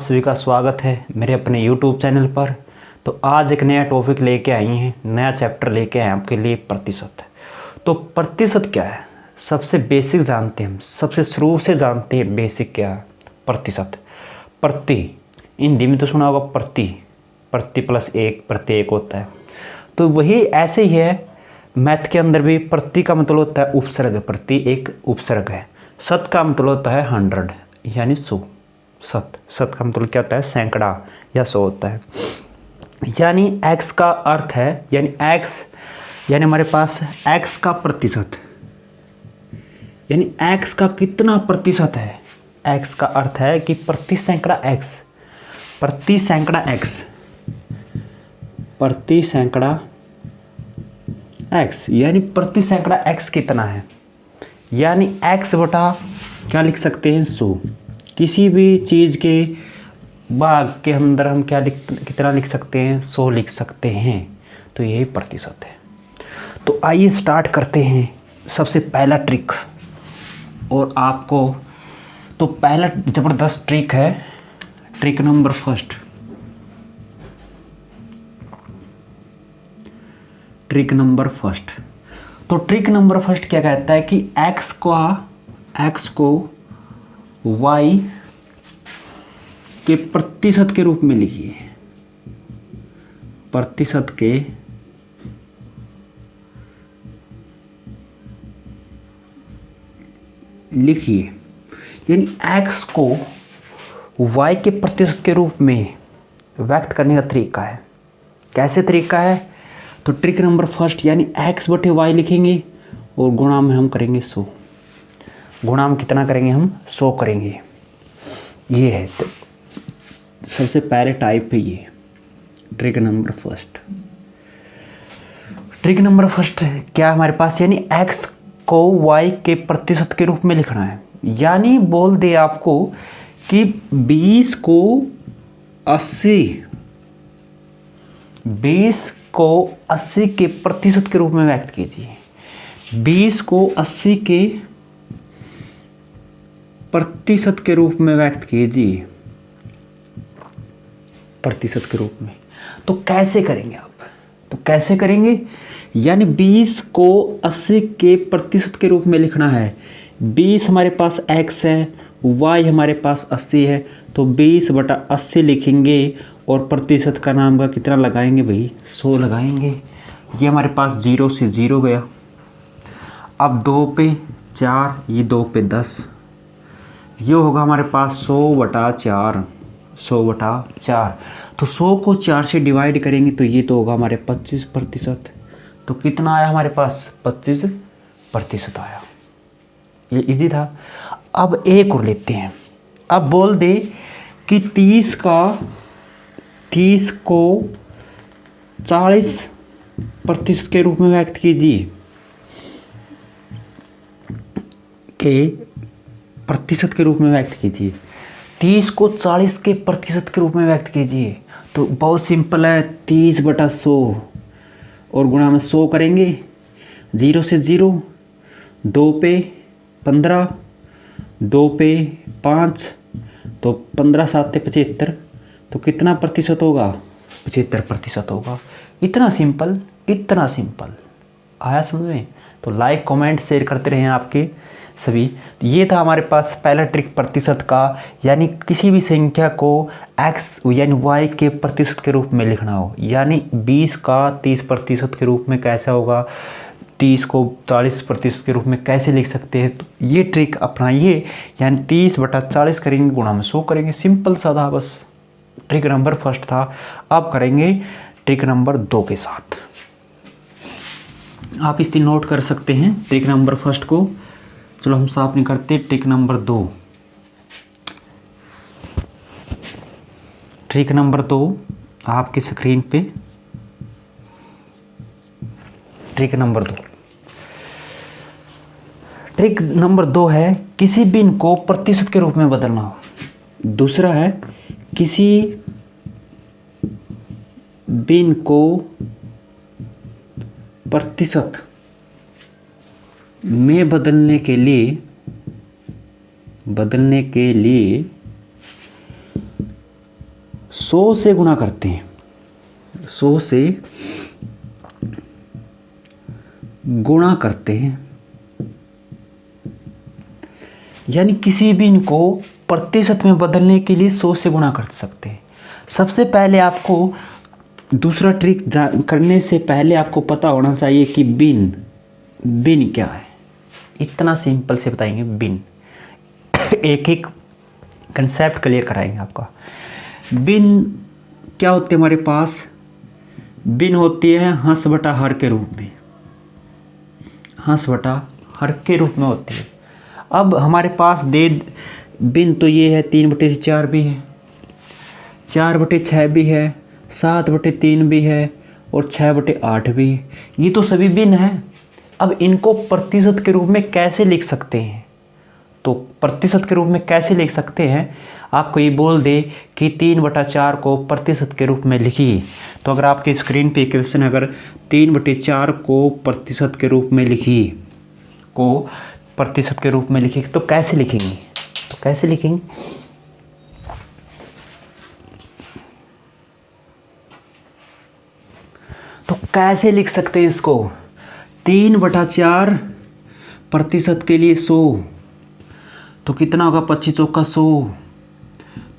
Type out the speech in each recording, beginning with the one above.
सभी का स्वागत है मेरे अपने YouTube चैनल पर। तो आज एक नया टॉपिक लेके आई हैं, नया चैप्टर लेके आए हैं आपके लिए, प्रतिशत। तो प्रतिशत क्या है, सबसे बेसिक जानते हैं हम, सबसे शुरू से जानते हैं बेसिक क्या है। प्रतिशत, प्रति, हिंदी में तो सुना होगा प्रति, प्रति प्लस एक, प्रति एक होता है। तो वही ऐसे ही है मैथ के अंदर भी। प्रति का मतलब होता है उपसर्ग, प्रति एक उपसर्ग है। शत का मतलब होता है 100 यानी 100। शत का मतलब क्या होता है, सैकड़ा या 100 होता है। यानी x का अर्थ है, यानी x यानी हमारे पास x का प्रतिशत, यानी x का कितना प्रतिशत है। x का अर्थ है कि प्रति सैकड़ा x, प्रति सैकड़ा x, प्रति सैकड़ा x, यानी प्रति सैकड़ा x कितना है। यानी x बटा क्या लिख सकते हैं, 100। किसी भी चीज़ के भाग के अंदर हम कितना लिख सकते हैं, 100 लिख सकते हैं। तो यही प्रतिशत है। तो आइए स्टार्ट करते हैं सबसे पहला ट्रिक। और आपको तो पहला ज़बरदस्त ट्रिक है, trick number first. Trick number first, तो ट्रिक नंबर फर्स्ट क्या कहता है कि x को y के प्रतिशत के रूप में लिखिए। प्रतिशत के लिखिए, यानी x को y के प्रतिशत के रूप में व्यक्त करने का तरीका है। कैसे तरीका है, तो ट्रिक नंबर फर्स्ट, यानी x बटे y लिखेंगे और गुणा में हम करेंगे 100। गुणा में कितना करेंगे हम, 100 करेंगे। ये है तो सबसे पहले टाइप है ये trick number first. Trick number first क्या हमारे पास, यानी x को y के प्रतिशत के रूप में लिखना है। यानी बोल दे आपको कि 20 को 80 के प्रतिशत के रूप में व्यक्त कीजिए। 20 को 80 के प्रतिशत के रूप में व्यक्त कीजिए, प्रतिशत के रूप में। तो कैसे करेंगे आप, तो कैसे करेंगे, यानी 20 को 80 के प्रतिशत के रूप में लिखना है। 20 हमारे पास x है, y हमारे पास 80 है, तो 20 बटा 80 लिखेंगे और प्रतिशत का नाम का कितना लगाएंगे भाई, 100 लगाएंगे। ये हमारे पास 0 से 0 गया। अब 2 पे 4, ये 2 पे 10, ये होगा हमारे पास 100 बटा 4, 100 बटा 4। तो 100 को 4 से डिवाइड करेंगे तो ये तो होगा हमारे 25%। तो कितना आया हमारे पास, 25% आया। ये इजी था। अब एक और लेते हैं। अब बोल दे कि 30 को 40% के रूप में व्यक्त कीजिए, के प्रतिशत के रूप में व्यक्त कीजिए। 30 को 40 के प्रतिशत के रूप में व्यक्त कीजिए। तो बहुत सिंपल है, 30 बटा 100 और गुणा में 100 करेंगे। 0 से 0, 2 पे 15, 2 पे 5, तो 15 7 75, तो कितना प्रतिशत होगा, 75% होगा। इतना सिंपल, इतना सिंपल आया समझ में। तो लाइक कमेंट शेयर करते रहें आपके सभी। ये था हमारे पास पहला ट्रिक प्रतिशत का, यानी किसी भी संख्या को x यानी y के प्रतिशत के रूप में लिखना हो। यानी 20 का 30% के रूप में कैसा होगा, 30 को 40% के रूप में कैसे लिख सकते हैं। तो ये ट्रिक अपनाइए, यानी 30 बटा 40 करेंगे, गुणा में 100 करेंगे। सिंपल सा था, बस ट्रिक नंबर फर्स्ट था। अब करेंगे ट्रिक नंबर 2 के साथ। आप इस दिन नोट कर सकते हैं ट्रिक नंबर फर्स्ट को। चलो हम साफ नहीं करते, ट्रिक नंबर 2। ट्रिक नंबर 2 आपकी स्क्रीन पे, ट्रिक नंबर 2। ट्रिक नंबर 2 है किसी भिन्न को प्रतिशत के रूप में बदलना हो। दूसरा है किसी भिन्न को प्रतिशत में बदलने के लिए 100 से गुणा करते हैं, 100 से गुणा करते हैं, यानी किसी भी इनको प्रतिशत में बदलने के लिए 100 से गुणा कर सकते हैं। सबसे पहले आपको दूसरा ट्रिक करने से पहले आपको पता होना चाहिए कि बिन क्या है। इतना सिंपल से बताएंगे बिन, एक एक कंसेप्ट क्लियर कराएंगे आपका। बिन क्या होती है हमारे पास? बिन होती है हंस बटा हर के रूप में, हंस बटा हर के रूप में होती है। अब हमारे पास बिन तो ये है 3/4 भी है, 4/6 भी है, 7/3 भी है और 6/8 भी है। ये तो सभी बिन है। अब इनको प्रतिशत के रूप में कैसे लिख सकते हैं? तो प्रतिशत के रूप में कैसे लिख सकते हैं? आपको ये बोल दे कि 3/4 को प्रतिशत के रूप में लिखिए, तो अगर आपके स्क्रीन पे क्वेश्चन अगर 3/4 को प्रतिशत के रूप में लिखिए, को प्रतिशत के रूप में लिखिए, तो कैसे लिखेंगे? तो कैसे लिखेंगे? तो कैसे लिख सकते हैं इसको? 3/4 प्रतिशत के लिए 100, तो कितना होगा? 25 चौका 100,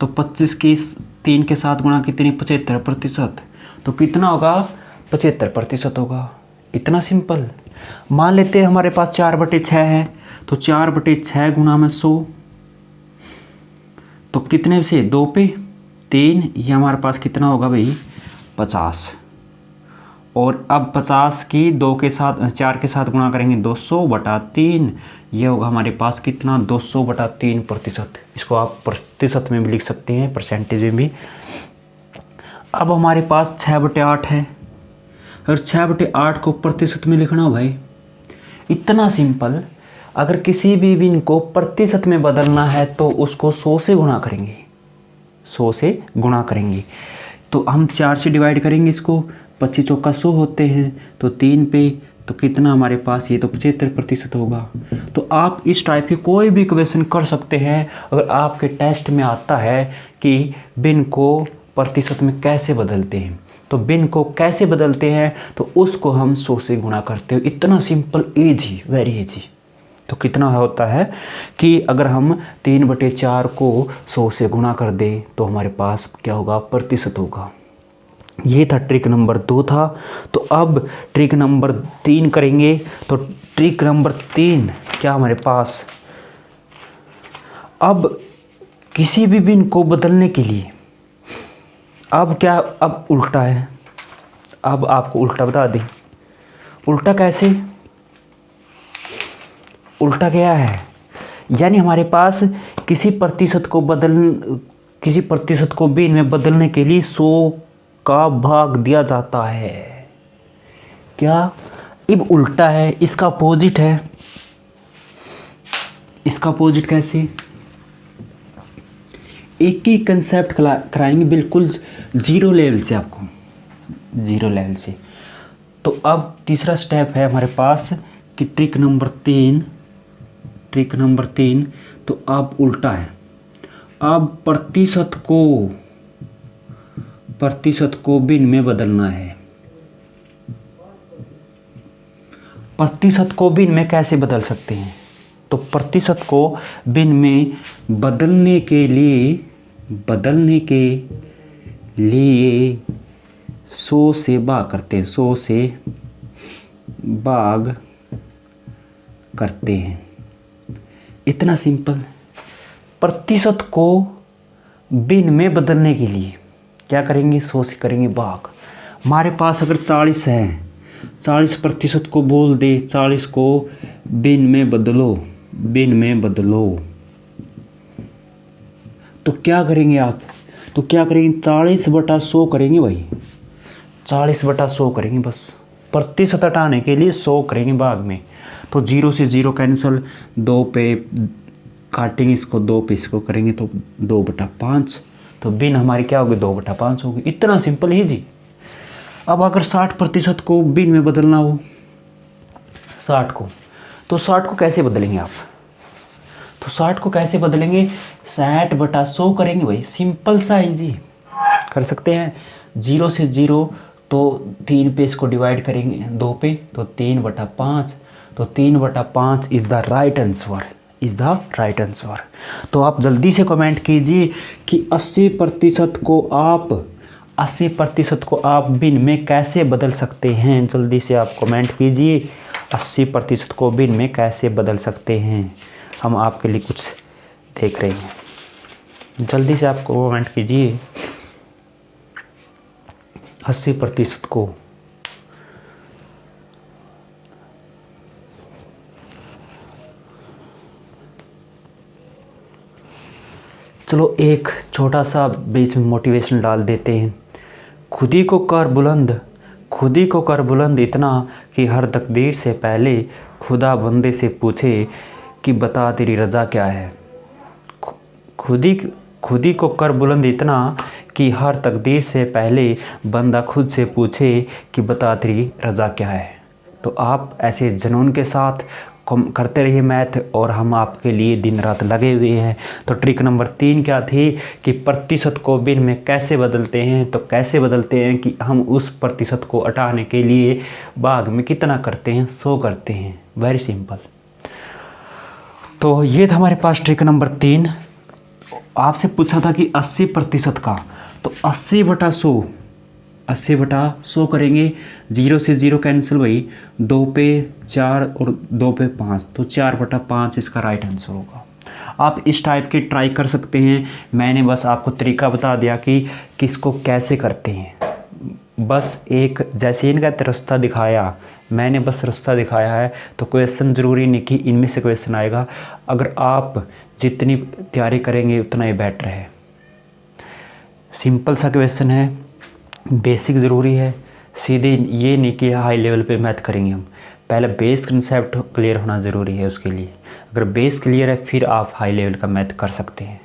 तो 25 की 3 के साथ गुणा कितनी? 75%, तो कितना होगा? 75% होगा। इतना सिंपल। मान लेते हैं हमारे पास 4/6 है, तो 4/6 गुणा में 100, तो कितने से? 2 पे 3, ये हमारे पास कितना होगा भाई? 50। और अब 50 की 2 के साथ 4 के साथ गुणा करेंगे, 200/3, ये होगा हमारे पास कितना? 200/3%। इसको आप प्रतिशत में भी लिख सकते हैं, परसेंटेज में भी। अब हमारे पास 6/8 है, और 6/8 को प्रतिशत में लिखना भाई, इतना सिंपल। अगर किसी भी बिन को प्रतिशत में बदलना है तो उसको 100 से गुणा करेंगे, 100 से गुणा करेंगे। तो हम 4 से डिवाइड करेंगे इसको, 25 चौका 100 होते हैं, तो 3 पे, तो कितना हमारे पास? ये तो 75% होगा। तो आप इस टाइप के कोई भी क्वेश्चन कर सकते हैं अगर आपके टेस्ट में आता है कि बिन को प्रतिशत में कैसे बदलते हैं। तो बिन को कैसे बदलते हैं, तो उसको हम 100 से गुणा करते हैं। इतना सिंपल, ईजी, वेरी ईजी। तो कितना होता है कि अगर हम 3/4 को 100 से गुणा कर दें तो हमारे पास क्या होगा? प्रतिशत होगा। ये था ट्रिक नंबर 2 था। तो अब ट्रिक नंबर 3 करेंगे। तो ट्रिक नंबर 3 क्या हमारे पास? अब किसी भी बिन को बदलने के लिए अब क्या? अब उल्टा है। अब आपको उल्टा बता दें। उल्टा कैसे? उल्टा क्या है? यानी हमारे पास किसी प्रतिशत को बिन में बदलने के लिए 100 का भाग दिया जाता है। क्या? अब उल्टा है, इसका अपोजिट है। इसका अपोजिट कैसे? एक ही कंसेप्ट कराएंगे बिल्कुल जीरो लेवल से, आपको जीरो लेवल से। तो अब तीसरा स्टेप है हमारे पास कि ट्रिक नंबर 3। तो अब उल्टा है। अब प्रतिशत को बिन में बदलना है। प्रतिशत को बिन में कैसे बदल सकते हैं? तो प्रतिशत को बिन में बदलने के लिए 100 से भाग करते हैं, 100 से भाग करते हैं। इतना सिंपल। प्रतिशत को बिन में बदलने के लिए क्या करेंगे? 100 से करेंगे भाग। हमारे पास अगर 40 है, 40% को बोल दे 40 को बिन में बदलो, तो क्या करेंगे आप? तो क्या करेंगे? 40/100 करेंगे भाई, 40/100 करेंगे। बस प्रतिशत हटाने के लिए 100 करेंगे भाग में। तो 0 से 0 कैंसिल, 2 पे काटेंगे इसको, 2 पे इसको करेंगे तो 2/5। तो बिन हमारी क्या होगी? 2/5 होगी। इतना सिंपल ही जी। अब अगर 60% को बिन में बदलना हो, 60 को, तो 60 को कैसे बदलेंगे आप? तो 60 को कैसे बदलेंगे? 60/100 करेंगे भाई, सिंपल सा ही जी। कर सकते हैं। 0 से 0 तो 3 पे इसको डिवाइड करेंगे 2 पे, तो 3/5, तो 3/5 is the right answer, is the right answer. तो आप जल्दी से कमेंट कीजिए कि 80% को आप बिन में कैसे बदल सकते हैं। जल्दी से आप कमेंट कीजिए 80% को बिन में कैसे बदल सकते हैं। हम आपके लिए कुछ देख रहे हैं, जल्दी से आप कमेंट कीजिए 80% को। चलो एक छोटा सा बीच में मोटिवेशन डाल देते हैं। खुद ही को कर बुलंद इतना कि हर तकदीर से पहले खुदा बंदे से पूछे कि बता तेरी रज़ा क्या है। खुद ही को कर बुलंद इतना कि हर तकदीर से पहले बंदा खुद से पूछे कि बता तेरी रज़ा क्या है। तो आप ऐसे जुनून के साथ करते रहिए मैथ, और हम आपके लिए दिन रात लगे हुए हैं। तो ट्रिक नंबर 3 क्या थी कि प्रतिशत को बिन में कैसे बदलते हैं। तो कैसे बदलते हैं कि हम उस प्रतिशत को हटाने के लिए भाग में कितना करते हैं, 100 करते हैं। Very simple. तो ये था हमारे पास ट्रिक नंबर 3। आपसे पूछा था कि 80% का, तो 80/100 करेंगे। 0 से 0 कैंसिल भाई, 2 पे 4 और 2 पे 5, तो 4/5 इसका राइट आंसर होगा। आप इस टाइप के ट्राई कर सकते हैं। मैंने बस आपको तरीका बता दिया कि किसको कैसे करते हैं। बस एक जैसे इनका रास्ता दिखाया, मैंने बस रास्ता दिखाया है। तो क्वेश्चन ज़रूरी नहीं कि इनमें से क्वेश्चन आएगा। अगर आप जितनी तैयारी करेंगे उतना ही बेटर है। सिंपल सा क्वेश्चन है, बेसिक ज़रूरी है। सीधे ये नहीं कि हाई लेवल पे मैथ करेंगे हम, पहले बेस कंसेप्ट क्लियर होना ज़रूरी है उसके लिए। अगर बेस क्लियर है फिर आप हाई लेवल का मैथ कर सकते हैं।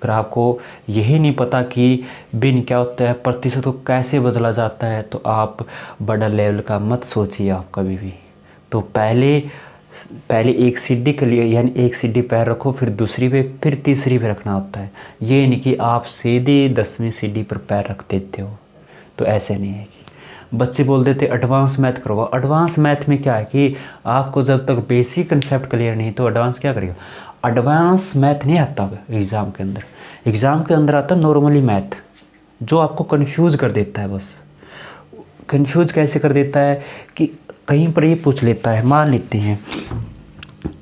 अगर आपको यही नहीं पता कि बिन क्या होता है, प्रतिशत को कैसे बदला जाता है, तो आप बड़ा लेवल का मत सोचिए आप कभी भी। तो पहले एक सीढ़ी के लिए, यानी एक सीढ़ी पैर रखो, फिर दूसरी पे, फिर तीसरी पे रखना होता है। ये नहीं कि आप सीधे 10वीं सीढ़ी पर पैर रख देते हो। तो ऐसे नहीं है कि बच्चे बोल देते एडवांस मैथ करवाओ। एडवांस मैथ में क्या है कि आपको जब तक बेसिक कंसेप्ट क्लियर नहीं तो एडवांस क्या करेगा। एडवांस मैथ नहीं आता एग्ज़ाम के अंदर। एग्ज़ाम के अंदर आता नॉर्मली मैथ, जो आपको कंफ्यूज कर देता है। बस कंफ्यूज कैसे कर देता है कि कहीं पर ये पूछ लेता है, मान लेते हैं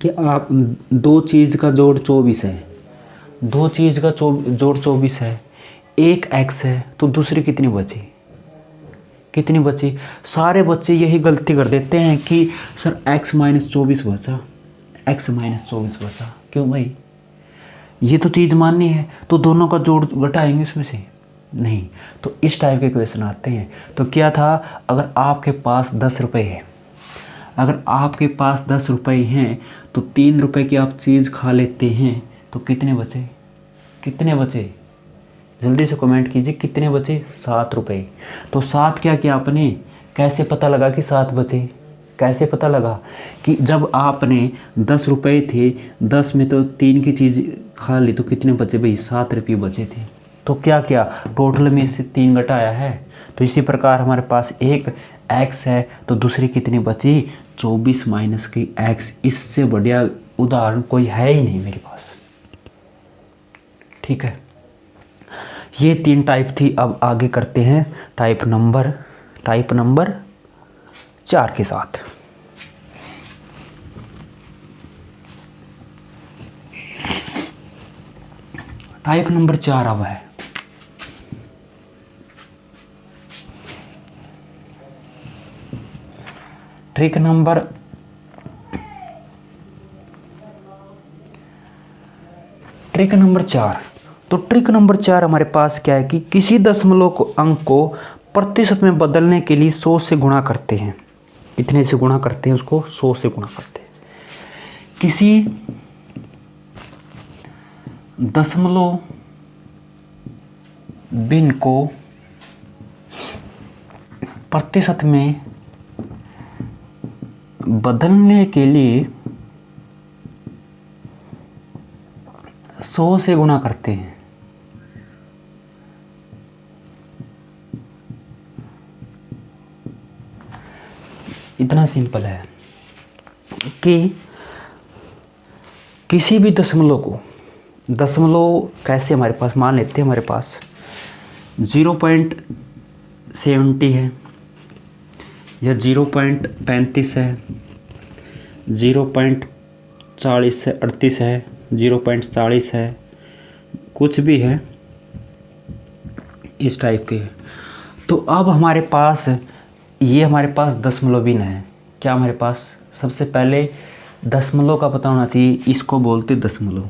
कि आप 2 चीज़ का जोड़ 24 है, 2 चीज़ का जोड़ 24 है, एक x है, तो दूसरी कितनी बची। सारे बच्चे यही गलती कर देते हैं कि सर x - 24 बचा, x - 24 बचा। क्यों भाई, ये तो चीज़ माननी है, तो दोनों का जोड़ घटाएंगे इसमें से नहीं। तो इस टाइप के क्वेश्चन आते हैं। तो क्या था, अगर आपके पास 10 रुपये है, अगर आपके पास 10 रुपये हैं तो 3 रुपये की आप चीज़ खा लेते हैं, तो कितने बचे जल्दी से कमेंट कीजिए कितने बचे। 7 रुपये। तो 7 क्या किया आपने, कैसे पता लगा कि 7 बचे, कैसे पता लगा कि जब आपने 10 रुपये थे, 10 में तो 3 की चीज़ खा ली, तो कितने बचे भाई, 7 रुपये बचे थे। तो क्या किया, टोटल में से 3 घटाया है। तो इसी प्रकार हमारे पास एक x है, तो दूसरी कितनी बची, 24 माइनस की x। इससे बढ़िया उदाहरण कोई है ही नहीं मेरे पास। ठीक है, ये 3 टाइप थी। अब आगे करते हैं टाइप नंबर 4 के साथ। टाइप नंबर 4 अब है, ट्रिक नंबर 4। तो ट्रिक नंबर 4 हमारे पास क्या है कि किसी दशमलव को अंक को प्रतिशत में बदलने के लिए 100 से गुणा करते हैं। कितने से गुणा करते हैं, उसको 100 से गुणा करते हैं। किसी दशमलव बिन को प्रतिशत में बदलने के लिए 100 से गुणा करते हैं। इतना सिंपल है कि किसी भी दशमलव कैसे हमारे पास मान लेते हैं, हमारे पास 0.70 है या 0.35 है, 0.40 है, 38 है, 0.40 है, कुछ भी है इस टाइप के। तो अब हमारे पास ये हमारे पास दशमलव भिन्न है। क्या हमारे पास सबसे पहले दशमलव का पता होना चाहिए, इसको बोलते दशमलव।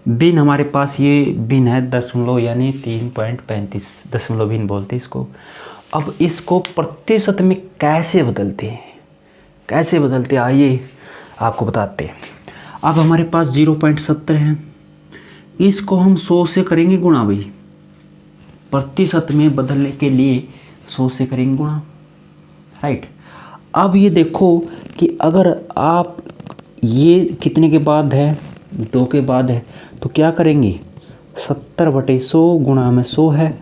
भिन्न हमारे पास ये भिन्न है दशमलव यानी 3.35 दशमलव भिन्न बोलते हैं इसको। अब इसको प्रतिशत में कैसे बदलते हैं, कैसे बदलते हैं आइए आपको बताते हैं। अब हमारे पास 0.70 है, इसको हम 100 से करेंगे गुणा भाई। प्रतिशत में बदलने के लिए 100 से करेंगे गुणा, राइट। अब ये देखो कि अगर आप ये कितने के बाद है, 2 के बाद है, तो क्या करेंगे 70/100 गुणा में 100 है,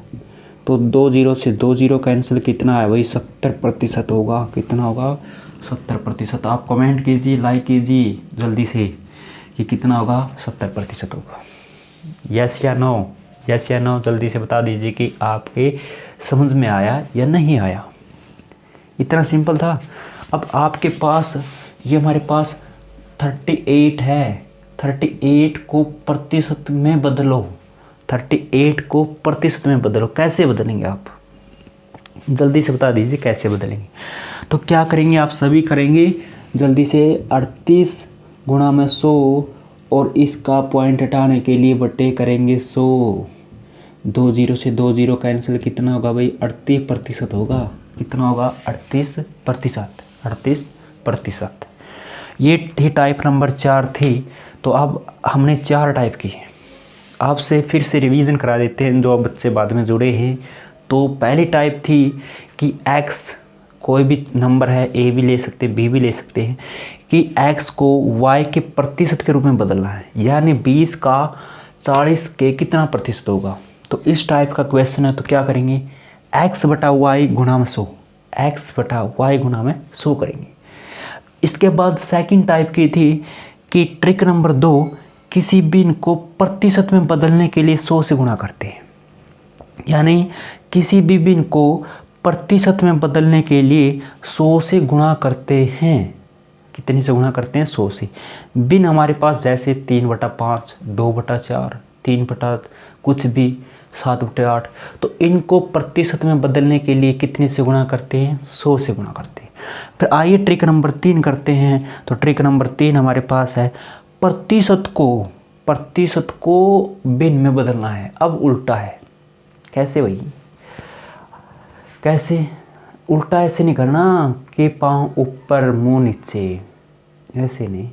तो 2 0 से 2 0 कैंसिल, कितना है वही 70% होगा। कितना होगा 70%। आप कमेंट कीजिए, लाइक कीजिए जल्दी से कि कितना होगा 70% होगा। यस या नो, यस या नो जल्दी से बता दीजिए कि आपके समझ में आया या नहीं आया। इतना सिंपल था। अब आपके पास ये हमारे पास 38 है, 38 को प्रतिशत में बदलो, 38 को प्रतिशत में बदलो। कैसे बदलेंगे आप जल्दी से बता दीजिए कैसे बदलेंगे। तो क्या करेंगे आप सभी करेंगे जल्दी से, 38 गुणा में 100 और इसका पॉइंट हटाने के लिए बटे करेंगे 100। 2 0 से 2 0 कैंसिल, कितना होगा भाई 38% होगा। कितना होगा 38%, 38%। ये थी टाइप नंबर 4 थी। तो अब हमने 4 टाइप की है। आपसे फिर से रिवीजन करा देते हैं जो बच्चे बाद में जुड़े हैं। तो पहली टाइप थी कि x कोई भी नंबर है, a भी ले सकते हैं, b भी ले सकते हैं, कि x को y के प्रतिशत के रूप में बदलना है, यानी 20 का 40 के कितना प्रतिशत होगा। तो इस टाइप का क्वेश्चन है। तो क्या करेंगे x/y गुणा में 100, x/y गुणा में 100 करेंगे। इसके बाद सेकंड टाइप की थी कि ट्रिक नंबर 2, किसी भिन्न को प्रतिशत में बदलने के लिए 100 से गुणा करते हैं, यानी किसी भी भिन्न को प्रतिशत में बदलने के लिए 100 से गुणा करते हैं। कितने से गुणा करते हैं 100 से। भिन्न हमारे पास जैसे 3/5, 2/4, 3 कुछ भी, 7/8। तो इनको प्रतिशत में बदलने के लिए कितने से गुणा करते हैं 100 से गुणा करते हैं। फिर आइए ट्रिक नंबर 3 करते हैं। तो ट्रिक नंबर 3 हमारे पास है प्रतिशत को भिन्न में बदलना है। अब उल्टा है। कैसे भाई, कैसे उल्टा? ऐसे नहीं करना कि पाँव ऊपर मुंह नीचे, ऐसे नहीं।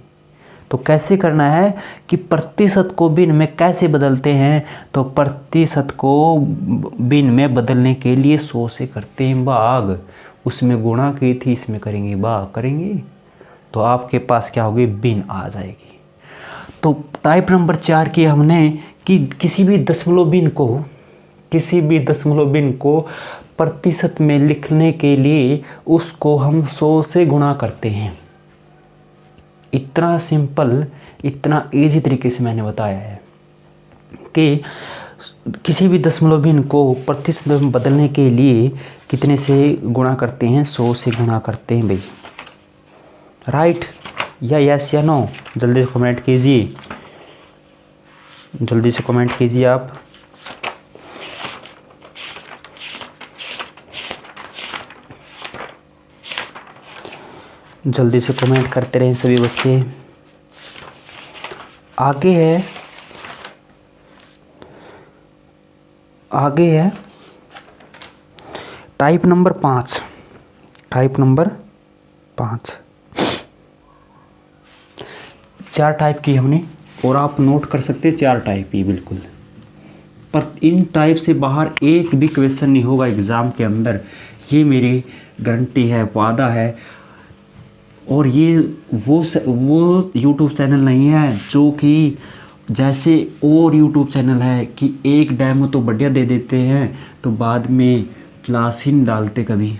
तो कैसे करना है कि प्रतिशत को भिन्न में कैसे बदलते हैं। तो प्रतिशत को भिन्न में बदलने के लिए 100 से करते हैं भाग, उसमें गुणा की थी इसमें करेंगे भाग करेंगे, तो आपके पास क्या होगी भिन्न आ जाएगी। तो टाइप नंबर 4 की हमने कि किसी भी दशमलव भिन्न को प्रतिशत में लिखने के लिए उसको हम 100 से गुणा करते हैं। इतना सिंपल, इतना इजी तरीके से मैंने बताया है कि किसी भी दशमलव भिन्न को प्रतिशत में बदलने के लिए कितने से गुणा करते हैं 100 से गुणा करते हैं भाई, राइट या यस या नो जल्दी से कमेंट कीजिए, जल्दी से कमेंट कीजिए आप। जल्दी से कमेंट करते रहें सभी बच्चे। आगे है type number 5। Type number 5 4 type की हमने, और आप नोट कर सकते हैं 4 टाइप ही बिल्कुल। पर इन टाइप से बाहर एक भी क्वेश्चन नहीं होगा एग्ज़ाम के अंदर, ये मेरी गारंटी है, वादा है। और ये वो YouTube चैनल नहीं है जो कि जैसे और YouTube चैनल है कि एक डेमो तो बढ़िया दे देते हैं तो बाद में क्लास ही नहीं डालते कभी।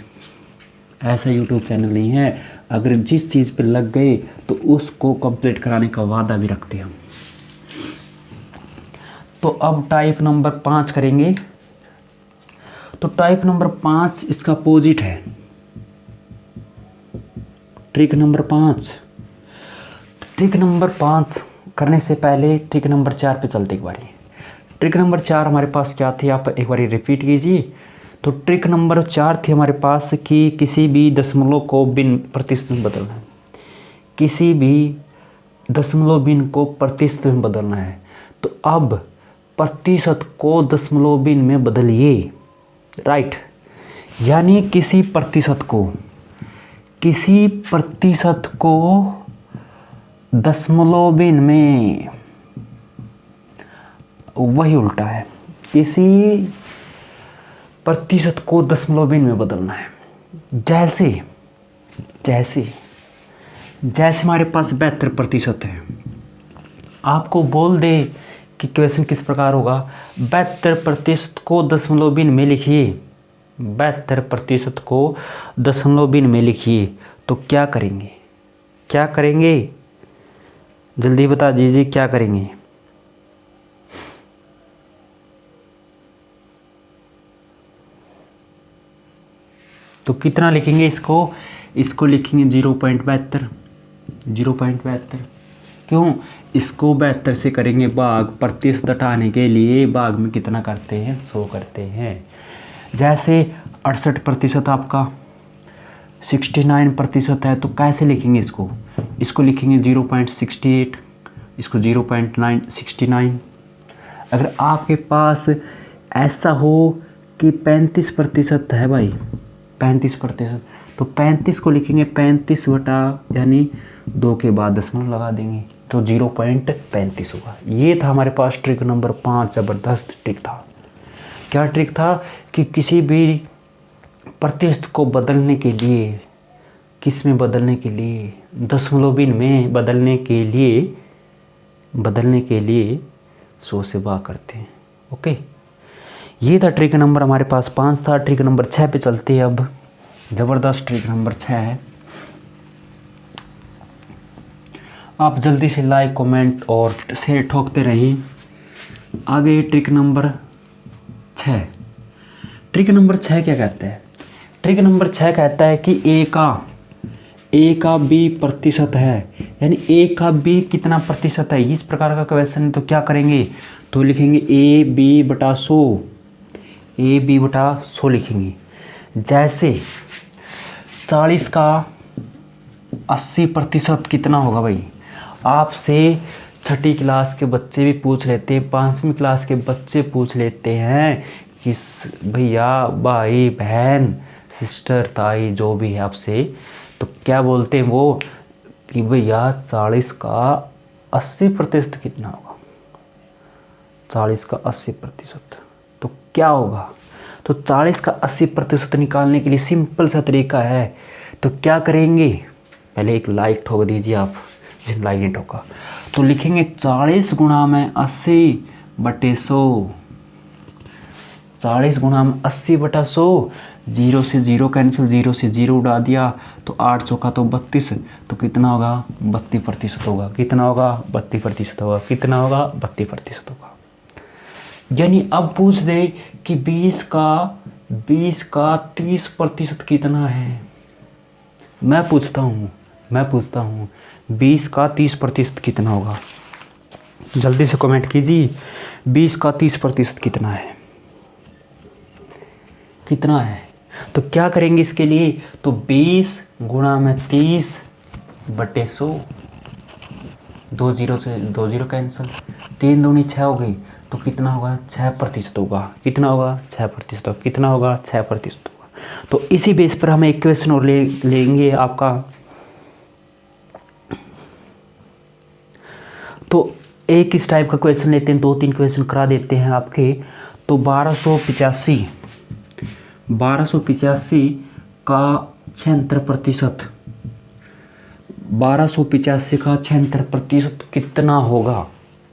ऐसा यूट्यूब चैनल नहीं है। अगर जिस चीज़ पे लग गए तो उसको कंप्लीट कराने का वादा भी रखते हैं हम। तो अब टाइप नंबर 5 करेंगे। तो टाइप नंबर 5 इसका अपोजिट है। Trick number 5। ट्रिक नंबर 5 करने से पहले ट्रिक नंबर 4 पे चलते एक बारी। ट्रिक नंबर 4 हमारे पास क्या थी, आप एक बारी रिपीट कीजिए। तो ट्रिक नंबर 4 थी हमारे पास कि किसी भी दशमलव को भिन्न प्रतिशत में बदलना है। किसी भी दशमलव भिन्न को प्रतिशत में बदलना है। तो अब प्रतिशत को दशमलव भिन्न में बदलिए, राइट। यानी किसी प्रतिशत को दशमलव भिन्न में, वही उल्टा है, किसी प्रतिशत को दशमलव भिन्न में बदलना है। जैसे हमारे पास 72% है। आपको बोल दे कि क्वेश्चन किस प्रकार होगा, 72% को दशमलव भिन्न में लिखिए, 72% को दशमलव भिन्न में लिखिए। तो क्या करेंगे जल्दी बता दीजिए, क्या करेंगे? तो कितना लिखेंगे इसको लिखेंगे 0.72। क्यों? इसको 72 से करेंगे भाग, प्रतिशत हटाने के लिए भाग में कितना करते हैं, 100 करते हैं। जैसे 68% आपका 69% है, तो कैसे लिखेंगे इसको लिखेंगे 0.68, इसको 0.969। अगर आपके पास ऐसा हो कि 35% है भाई, 35%, तो 35 को लिखेंगे 35 बटा, यानी 2 के बाद दशमलव लगा देंगे, तो 0.35 होगा। ये था हमारे पास ट्रिक नंबर 5। ज़बरदस्त ट्रिक था। क्या ट्रिक था कि किसी भी प्रतिशत को बदलने के लिए, किस में बदलने के लिए, दशमलव भिन्न में बदलने के लिए 100 से भाग करते हैं। ओके, ये था ट्रिक नंबर हमारे पास 5 था। ट्रिक नंबर 6 पे चलते हैं अब। ज़बरदस्त ट्रिक नंबर 6 है। आप जल्दी से लाइक, कमेंट और शेयर ठोकते रहिए। आगे ट्रिक नंबर 6। ट्रिक नंबर 6 क्या कहता है? ट्रिक नंबर 6 कहता है कि ए का बी प्रतिशत है, यानी ए का बी कितना प्रतिशत है। इस प्रकार का क्वेश्चन है, तो क्या करेंगे? तो लिखेंगे ए बी बटा 100 लिखेंगे। जैसे 40 का 80% कितना होगा भाई? आपसे 6ठी क्लास के बच्चे भी पूछ लेते हैं, 5वीं क्लास के बच्चे पूछ लेते हैं कि भैया, भाई, बहन, सिस्टर, ताई, जो भी है आपसे, तो क्या बोलते हैं वो कि भैया 40 का 80% कितना होगा? 40 का 80%, तो क्या होगा? तो 40 का 80% निकालने के लिए सिंपल सा तरीका है। तो क्या करेंगे? पहले एक लाइक ठोक दीजिए आप, जिन लाइक नहीं ठोका। तो लिखेंगे 40 गुणा में 80 बटे 100। 40 गुणा में 80 बटा 100। 0 से 0 कैंसिल, 0 से 0 उड़ा दिया, तो 8 चौका तो 32, तो कितना होगा? 32% होगा। कितना होगा? 32% होगा। कितना होगा? 32% होगा। यानी अब पूछ दे कि 20 का 30% कितना है। मैं पूछता हूँ 20 का 30% कितना होगा? जल्दी से कमेंट कीजिए, 20 का 30% कितना है? कितना है? तो क्या करेंगे इसके लिए? तो 20 गुणा में 30 बटे 100। 2 0 से 2 0 कैंसिल, 3 दूनी 6 हो गई, तो कितना होगा? 6% होगा। कितना होगा? 6% होगा। कितना होगा? 6% होगा। तो इसी बेस पर हम एक क्वेश्चन और लेंगे आपका। तो एक इस टाइप का क्वेश्चन लेते हैं, 2-3 क्वेश्चन करा देते हैं आपके। तो 1285 का 76%, 1285 का 76% कितना होगा?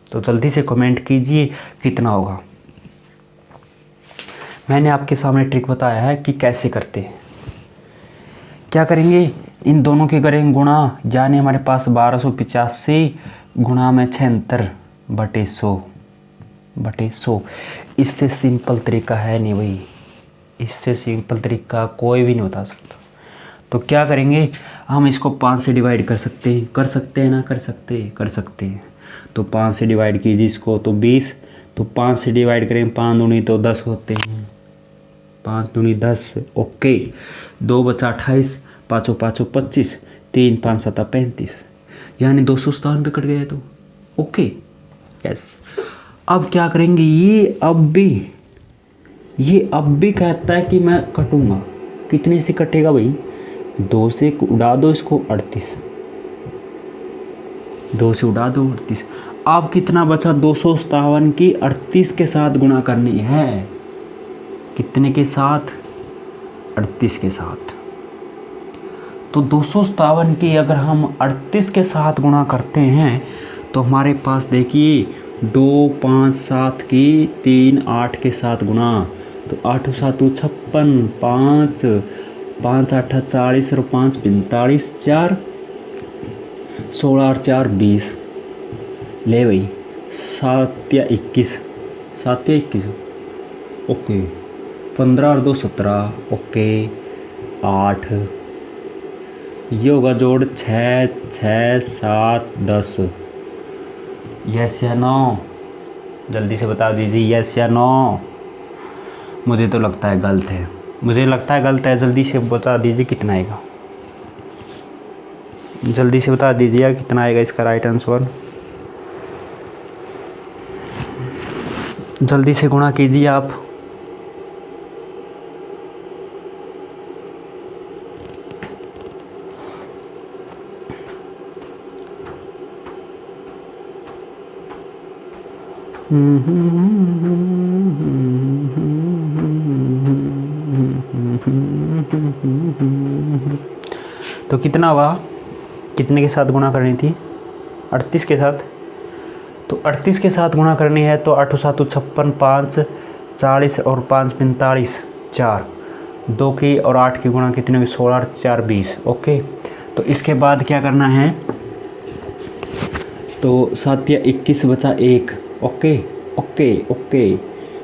तो जल्दी से कमेंट कीजिए कितना होगा। मैंने आपके सामने ट्रिक बताया है कि कैसे करते हैं। क्या करेंगे, इन दोनों के करेंगे गुणा, यानी हमारे पास 1285 गुणा में 76/100। इससे सिंपल तरीका है नहीं भाई, इससे सिंपल तरीका कोई भी नहीं बता सकता। तो क्या करेंगे, हम इसको 5 से डिवाइड कर सकते हैं, कर सकते हैं। तो 5 से डिवाइड कीजिए इसको, तो 20। तो 5 से डिवाइड करेंगे, 5 दूनी तो 10 होते हैं, 5 दूनी 10। ओके, 2 बचा 28, 5 5 25, 3 5 7 35, यानी 257 पे कट गया। तो ओके यस। अब क्या करेंगे, ये अब भी कहता है कि मैं कटूंगा। कितने से कटेगा भाई, 2 से उड़ा दो इसको, 38, 2 से उड़ा दो 38। अब कितना बचा, 257 की 38 के साथ गुणा करनी है। कितने के साथ, 38 के साथ। तो 257 की अगर हम 38 के साथ गुणा करते हैं तो हमारे पास देखिए 2 5 7 की 3 8 के साथ गुणा, तो 8 7 56, 5 5 8 40 और 5 45, 4 16 और 4 20। ले भाई 7 या 21, 7 या 21। ओके, 15 और 2 17। ओके 8, ये होगा जोड़ 6 6 7 10। यस या नो, जल्दी से बता दीजिए यस या नो। मुझे तो लगता है गलत है, जल्दी से बता दीजिए कितना आएगा, जल्दी से बता दीजिए कितना आएगा इसका राइट आंसर। जल्दी से गुणा कीजिए आप। तो कितना हुआ, कितने के साथ गुणा करनी थी, 38 के साथ। तो 38 के साथ गुणा करनी है, तो 8 7 56, 5 40 और 5 45, 4 2 की और 8 की गुणा कितने हुई, 16 और 4 20। ओके, तो इसके बाद क्या करना है, तो 7 या 21 बचा 1। ओके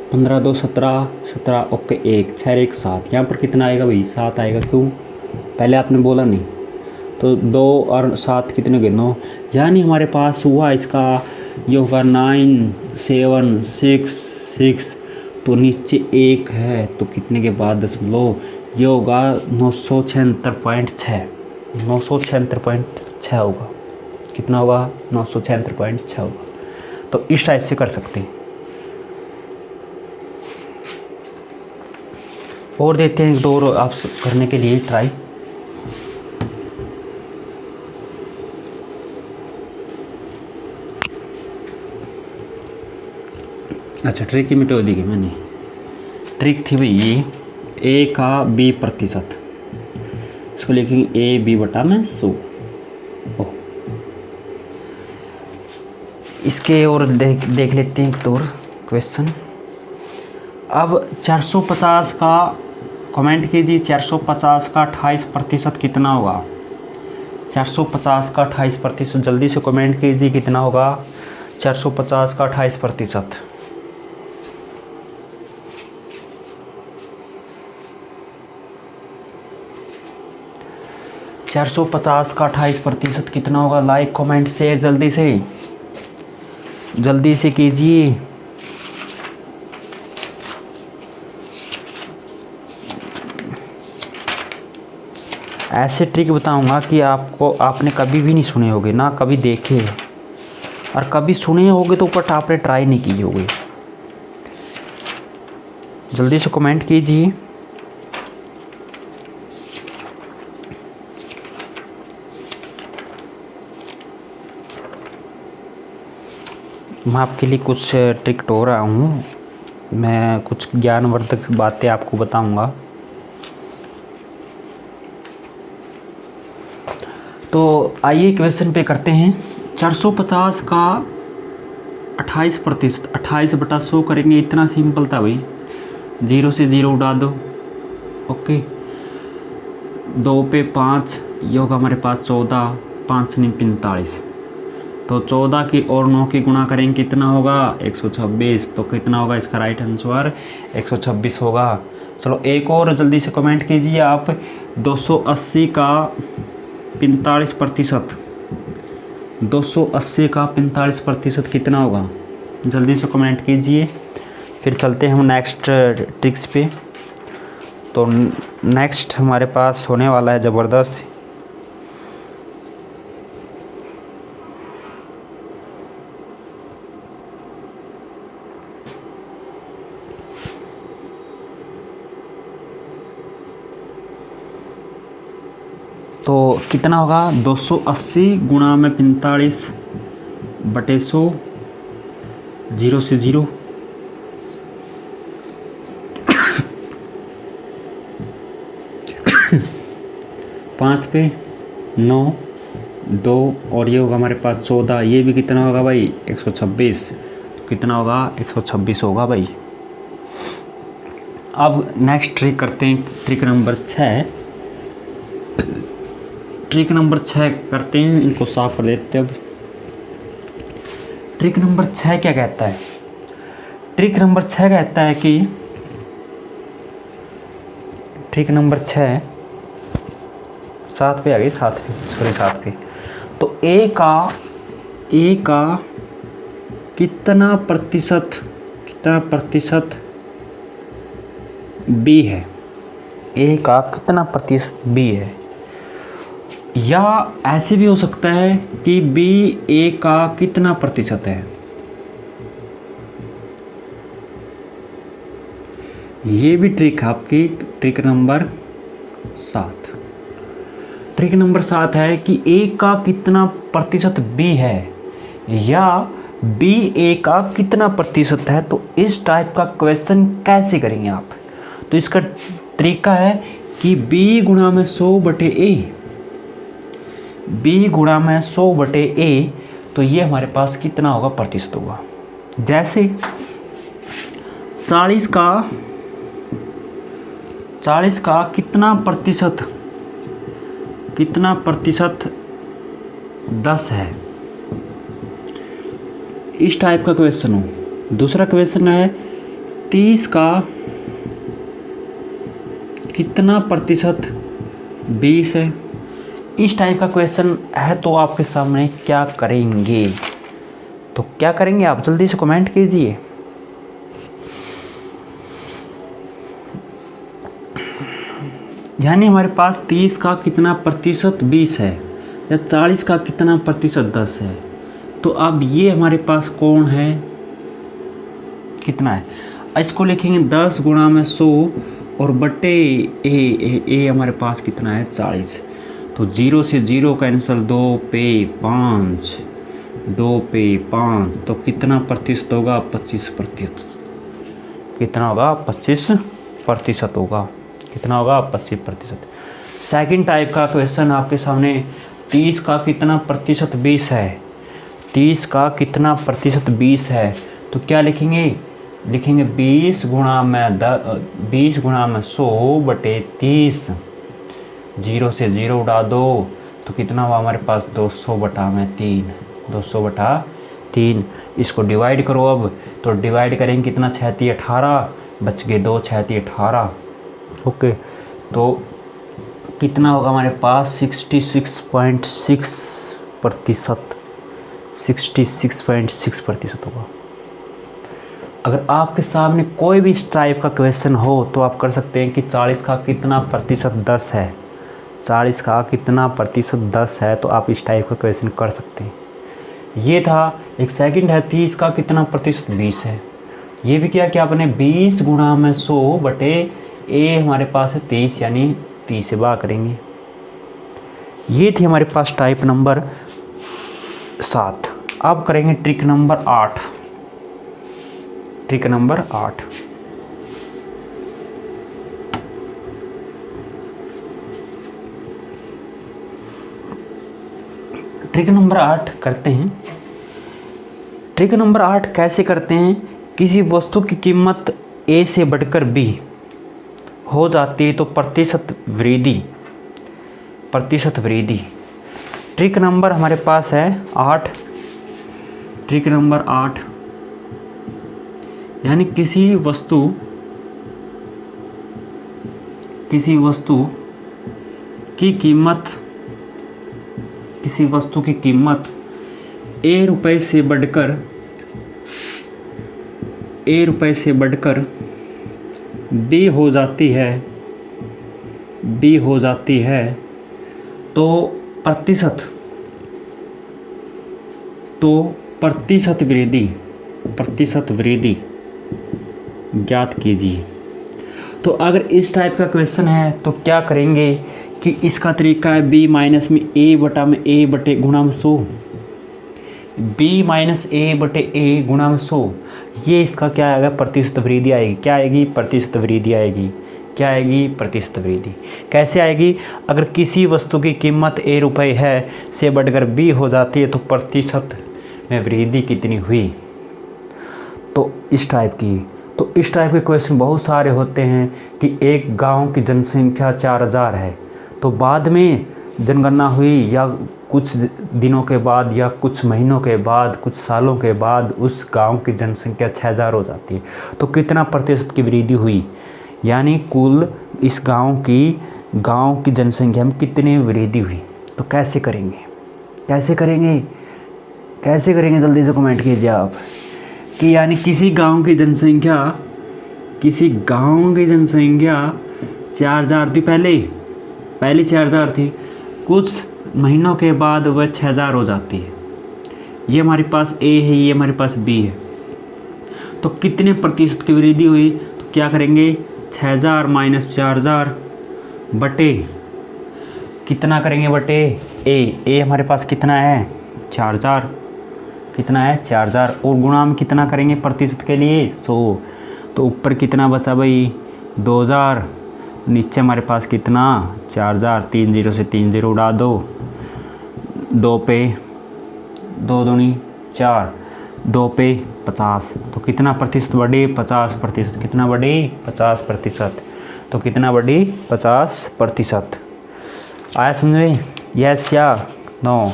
15 2 17 17। ओके 1 6 1 7। यहाँ पर कितना आएगा भाई, 7 आएगा। क्यों, पहले आपने बोला नहीं। तो 2 और 7 कितने के 9, यानी हमारे पास हुआ इसका ये होगा 9 7 6 6। तो नीचे 1 है, तो कितने के बाद दशमलव, ये होगा 976.6, 976.6 होगा। कितना होगा, 976.6 होगा। तो इस टाइप से कर सकते हैं। और देते हैं 2 और आप करने के लिए ट्राई। अच्छा, ट्रिक ही मिटा दी मैंने। ट्रिक थी भाई ए का बी प्रतिशत, इसको लिखेंगे ए बी बटा में 100। इसके और देख लेते हैं एक और क्वेश्चन। अब 450 का कमेंट कीजिए, 450 का 28% कितना होगा। 450 का 28%, जल्दी से कमेंट कीजिए कितना होगा 450 का 28%। चार सौ पचास का 28% कितना होगा। लाइक कमेंट शेयर जल्दी से कीजिए। ऐसे ट्रिक बताऊंगा कि आपने कभी भी नहीं सुने होंगे, ना कभी देखे, और कभी सुने होंगे तो बट आपने ट्राई नहीं किए होंगे। जल्दी से कमेंट कीजिए। मैं आपके लिए कुछ ट्रिक टो रहा हूँ, मैं कुछ ज्ञानवर्धक बातें आपको बताऊंगा। तो आइए क्वेश्चन पे करते हैं। 450 का 28%, 28/100 करेंगे। इतना सिंपल था भाई, 0 से 0 उड़ा दो। ओके, 2 पे 5, ये होगा हमारे पास 14, 5 नहीं 45। तो 14 की और 9 की गुणा करेंगे कितना होगा 126। तो कितना होगा इसका राइट आंसर 126 होगा। चलो एक और जल्दी से कमेंट कीजिए आप, 280 का 45%, 280 का 45% कितना होगा, जल्दी से कमेंट कीजिए। फिर चलते हैं हम नेक्स्ट ट्रिक्स पे। तो नेक्स्ट हमारे पास होने वाला है ज़बरदस्त। तो कितना होगा 280 गुणा में 45 बटे 100, 0 से 0, 5 पे 9, 2 और ये होगा हमारे पास 14, ये भी कितना होगा भाई 126। कितना होगा 126 होगा भाई। अब नेक्स्ट ट्रिक करते हैं, ट्रिक नंबर 6। ट्रिक नंबर 6 करते हैं, इनको साफ कर देते हैं। अब ट्रिक नंबर 6 क्या कहता है, ट्रिक नंबर 6 कहता है कि ट्रिक नंबर 6 7 पे आ गई, 7 पे सॉरी 7 पे। तो ए का कितना प्रतिशत बी है, ए का कितना प्रतिशत बी है, या ऐसे भी हो सकता है कि बी ए का कितना प्रतिशत है। ये भी ट्रिक है आपकी, ट्रिक नंबर 7। ट्रिक नंबर 7 है कि ए का कितना प्रतिशत बी है या बी ए का कितना प्रतिशत है। तो इस टाइप का क्वेश्चन कैसे करेंगे आप, तो इसका तरीका है कि बी गुणा में 100 बटे ए, बी गुणा में 100 बटे ए, तो ये हमारे पास कितना होगा प्रतिशत होगा। जैसे 40 का कितना प्रतिशत 10 है, इस टाइप का क्वेश्चन हो। दूसरा क्वेश्चन है 30 का कितना प्रतिशत 20 है, इस टाइप का क्वेश्चन है। तो आपके सामने क्या करेंगे, तो क्या करेंगे आप जल्दी से कमेंट कीजिए। यानी हमारे पास 30 का कितना प्रतिशत 20 है या 40 का कितना प्रतिशत 10 है। तो अब ये हमारे पास कौन है, कितना है, इसको लिखेंगे 10 गुणा में 100 और बटे ए हमारे पास कितना है 40। तो 0 से 0 कैंसिल, 2 पे 5, 2 पे 5, तो कितना प्रतिशत होगा 25%। कितना होगा 25% होगा। कितना होगा 25%। सेकंड टाइप का क्वेश्चन आपके सामने, 30 का कितना प्रतिशत 20 है, 30 का कितना प्रतिशत 20 है। तो क्या लिखेंगे, लिखेंगे 20 गुणा में 100 बटे 30, 0 से 0 उड़ा दो, तो कितना हुआ हमारे पास 200 बटा में 3, 200 बटा 3। इसको डिवाइड करो अब, तो डिवाइड करेंगे कितना 6 × 18, बच गए 2, 6 × 18। ओके, तो कितना होगा हमारे पास 66.6%, 66.6% होगा। अगर आपके सामने कोई भी इस टाइप का क्वेश्चन हो तो आप कर सकते हैं कि 40 का कितना प्रतिशत 10 है, 40 का कितना प्रतिशत 10 है, तो आप इस टाइप का क्वेश्चन कर सकते हैं। ये था। एक सेकंड है 30 का कितना प्रतिशत 20 है, ये भी किया कि आपने 20 गुणा में 100 बटे ए हमारे पास है 30, यानी 30 से भाग करेंगे। ये थी हमारे पास टाइप नंबर 7। अब करेंगे trick number 8। Trick number 8, trick number 8 करते हैं। ट्रिक नंबर 8 कैसे करते हैं, किसी वस्तु की कीमत ए से बढ़कर बी हो जाती है तो प्रतिशत वृद्धि प्रतिशत वृद्धि। ट्रिक नंबर हमारे पास है 8। ट्रिक नंबर 8, यानी किसी वस्तु की कीमत ए रुपए से बढ़कर बी हो जाती है तो प्रतिशत वृद्धि ज्ञात कीजिए। तो अगर इस टाइप का क्वेश्चन है तो क्या करेंगे कि इसका तरीका है b माइनस में a बटे गुणा में 100, b माइनस a बटे a गुणा में 100। ये इसका क्या आएगा? प्रतिशत वृद्धि आएगी। क्या आएगी? प्रतिशत वृद्धि आएगी। क्या आएगी? प्रतिशत वृद्धि। कैसे आएगी? अगर किसी वस्तु की कीमत a रुपये है से बढ़कर b हो जाती है तो प्रतिशत में वृद्धि कितनी हुई? तो इस टाइप के क्वेश्चन बहुत सारे होते हैं कि एक गांव की जनसंख्या 4000 है, तो बाद में जनगणना हुई या कुछ दिनों के बाद या कुछ महीनों के बाद, कुछ सालों के बाद उस गांव की जनसंख्या 6000 हो जाती है, तो कितना प्रतिशत की वृद्धि हुई? यानी कुल इस गांव की जनसंख्या में कितनी वृद्धि हुई? तो कैसे करेंगे? जल्दी से कमेंट कीजिए आप कि यानी किसी गांव की जनसंख्या 4000 थी, पहले 4000 थी, कुछ महीनों के बाद वह 6000 हो जाती है। ये हमारे पास A है, ये हमारे पास B है, तो कितने प्रतिशत की वृद्धि हुई? तो क्या करेंगे? 6000 माइनस 4000 बटे कितना करेंगे? बटे A हमारे पास कितना है? 4000। कितना है? 4000। और गुणा में कितना करेंगे प्रतिशत के लिए? 100। तो ऊपर कितना बचा भाई? 2000। नीचे हमारे पास कितना? 4000। 3 0 से 3 0 उड़ा दो, 2 पे 2 दूनी 4, 2 पे 50। तो कितना प्रतिशत बढ़ी? 50%। कितना बढ़ी? 50%। तो कितना बढ़ी? 50%। आया समझ में? यस या नो?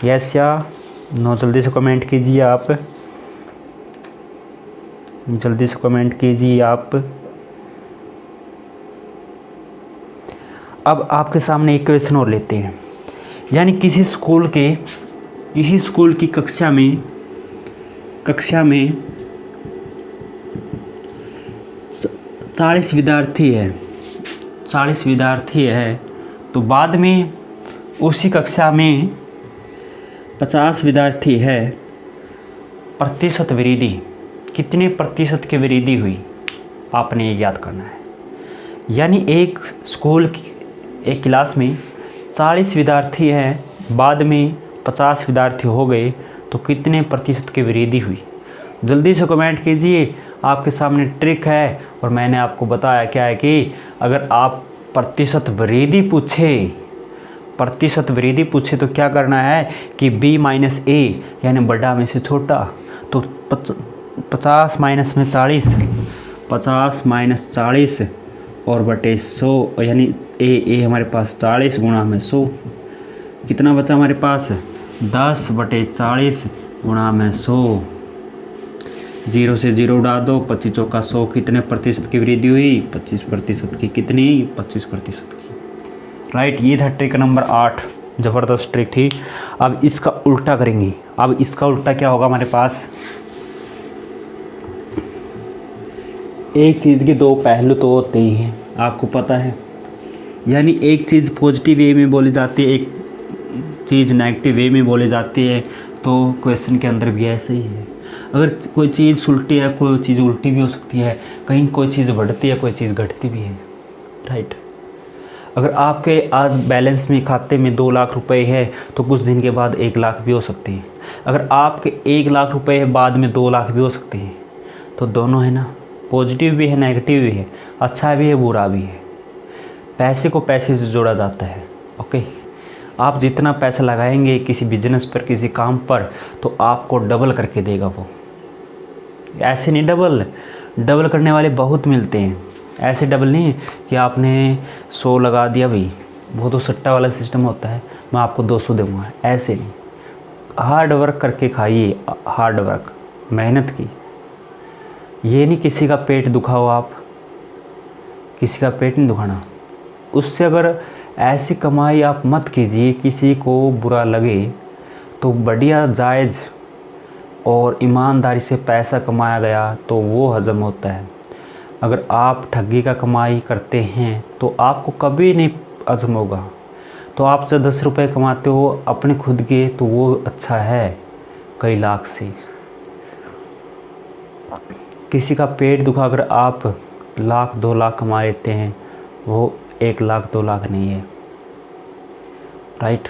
यस या नो? जल्दी से कमेंट कीजिए आप। अब आपके सामने एक क्वेश्चन और लेते हैं। यानी किसी स्कूल की कक्षा में 40 विद्यार्थी है, तो बाद में उसी कक्षा में 50 विद्यार्थी है, प्रतिशत वृद्धि कितने प्रतिशत की वृद्धि हुई? आपने ये याद करना है। यानी एक क्लास में 40 विद्यार्थी हैं, बाद में 50 विद्यार्थी हो गए, तो कितने प्रतिशत की वृद्धि हुई? जल्दी से कमेंट कीजिए। आपके सामने ट्रिक है और मैंने आपको बताया क्या है कि अगर आप प्रतिशत वृद्धि पूछे तो क्या करना है कि b माइनस a यानी बड़ा में से छोटा, तो 50 माइनस में 40 और बटे 100, यानी a हमारे पास 40 गुणा में 100। कितना बचा हमारे पास? 10 बटे 40 गुणा में 100। 0 से 0 उड़ा दो, 25 चौका 100। कितने प्रतिशत की वृद्धि हुई? 25% की। कितनी? 25% की। राइट, ये था ट्रिक नंबर 8। ज़बरदस्त ट्रिक थी। अब इसका उल्टा करेंगे। अब इसका उल्टा क्या होगा हमारे पास? एक चीज़ के दो पहलू तो होते ही हैं, आपको पता है। यानी एक चीज़ पॉजिटिव वे में बोली जाती है, एक चीज़ नेगेटिव वे में बोली जाती है, तो क्वेश्चन के अंदर भी ऐसे ही है। अगर कोई चीज़ उल्टी है, कोई चीज़ उल्टी भी हो सकती है, कहीं कोई चीज़ बढ़ती है, कोई चीज़ घटती भी है। राइट, अगर आपके आज बैलेंस में खाते में 2 लाख रुपए है तो कुछ दिन के बाद 1 लाख भी हो सकते हैं। अगर आपके 1 लाख रुपए है बाद में 2 लाख भी हो सकते हैं। तो दोनों है ना, पॉजिटिव भी है नेगेटिव भी है, अच्छा भी है बुरा भी है। पैसे को पैसे से जोड़ा जाता है। ओके, आप जितना पैसा लगाएंगे किसी बिजनेस पर, किसी काम पर, तो आपको डबल करके देगा वो। ऐसे नहीं, डबल करने वाले बहुत मिलते हैं। ऐसे डबल नहीं कि आपने 100 लगा दिया भाई वो तो सट्टा वाला सिस्टम होता है, मैं आपको 200 दूंगा, ऐसे नहीं। हार्ड वर्क करके खाइए, हार्ड वर्क, मेहनत की। ये नहीं किसी का पेट दुखाओ आप, किसी का पेट नहीं दुखाना। उससे अगर ऐसी कमाई आप मत कीजिए किसी को बुरा लगे, तो बढ़िया जायज़ और ईमानदारी से पैसा कमाया गया तो वो हज़म होता है। अगर आप ठगी का कमाई करते हैं तो आपको कभी नहीं हज़म होगा। तो आप जब 10 रुपये कमाते हो अपने खुद के, तो वो अच्छा है कई लाख से। किसी का पेट दुखा अगर आप 1,00,000 2 लाख कमा लेते हैं, वो 1 लाख 2 लाख नहीं है, राइट।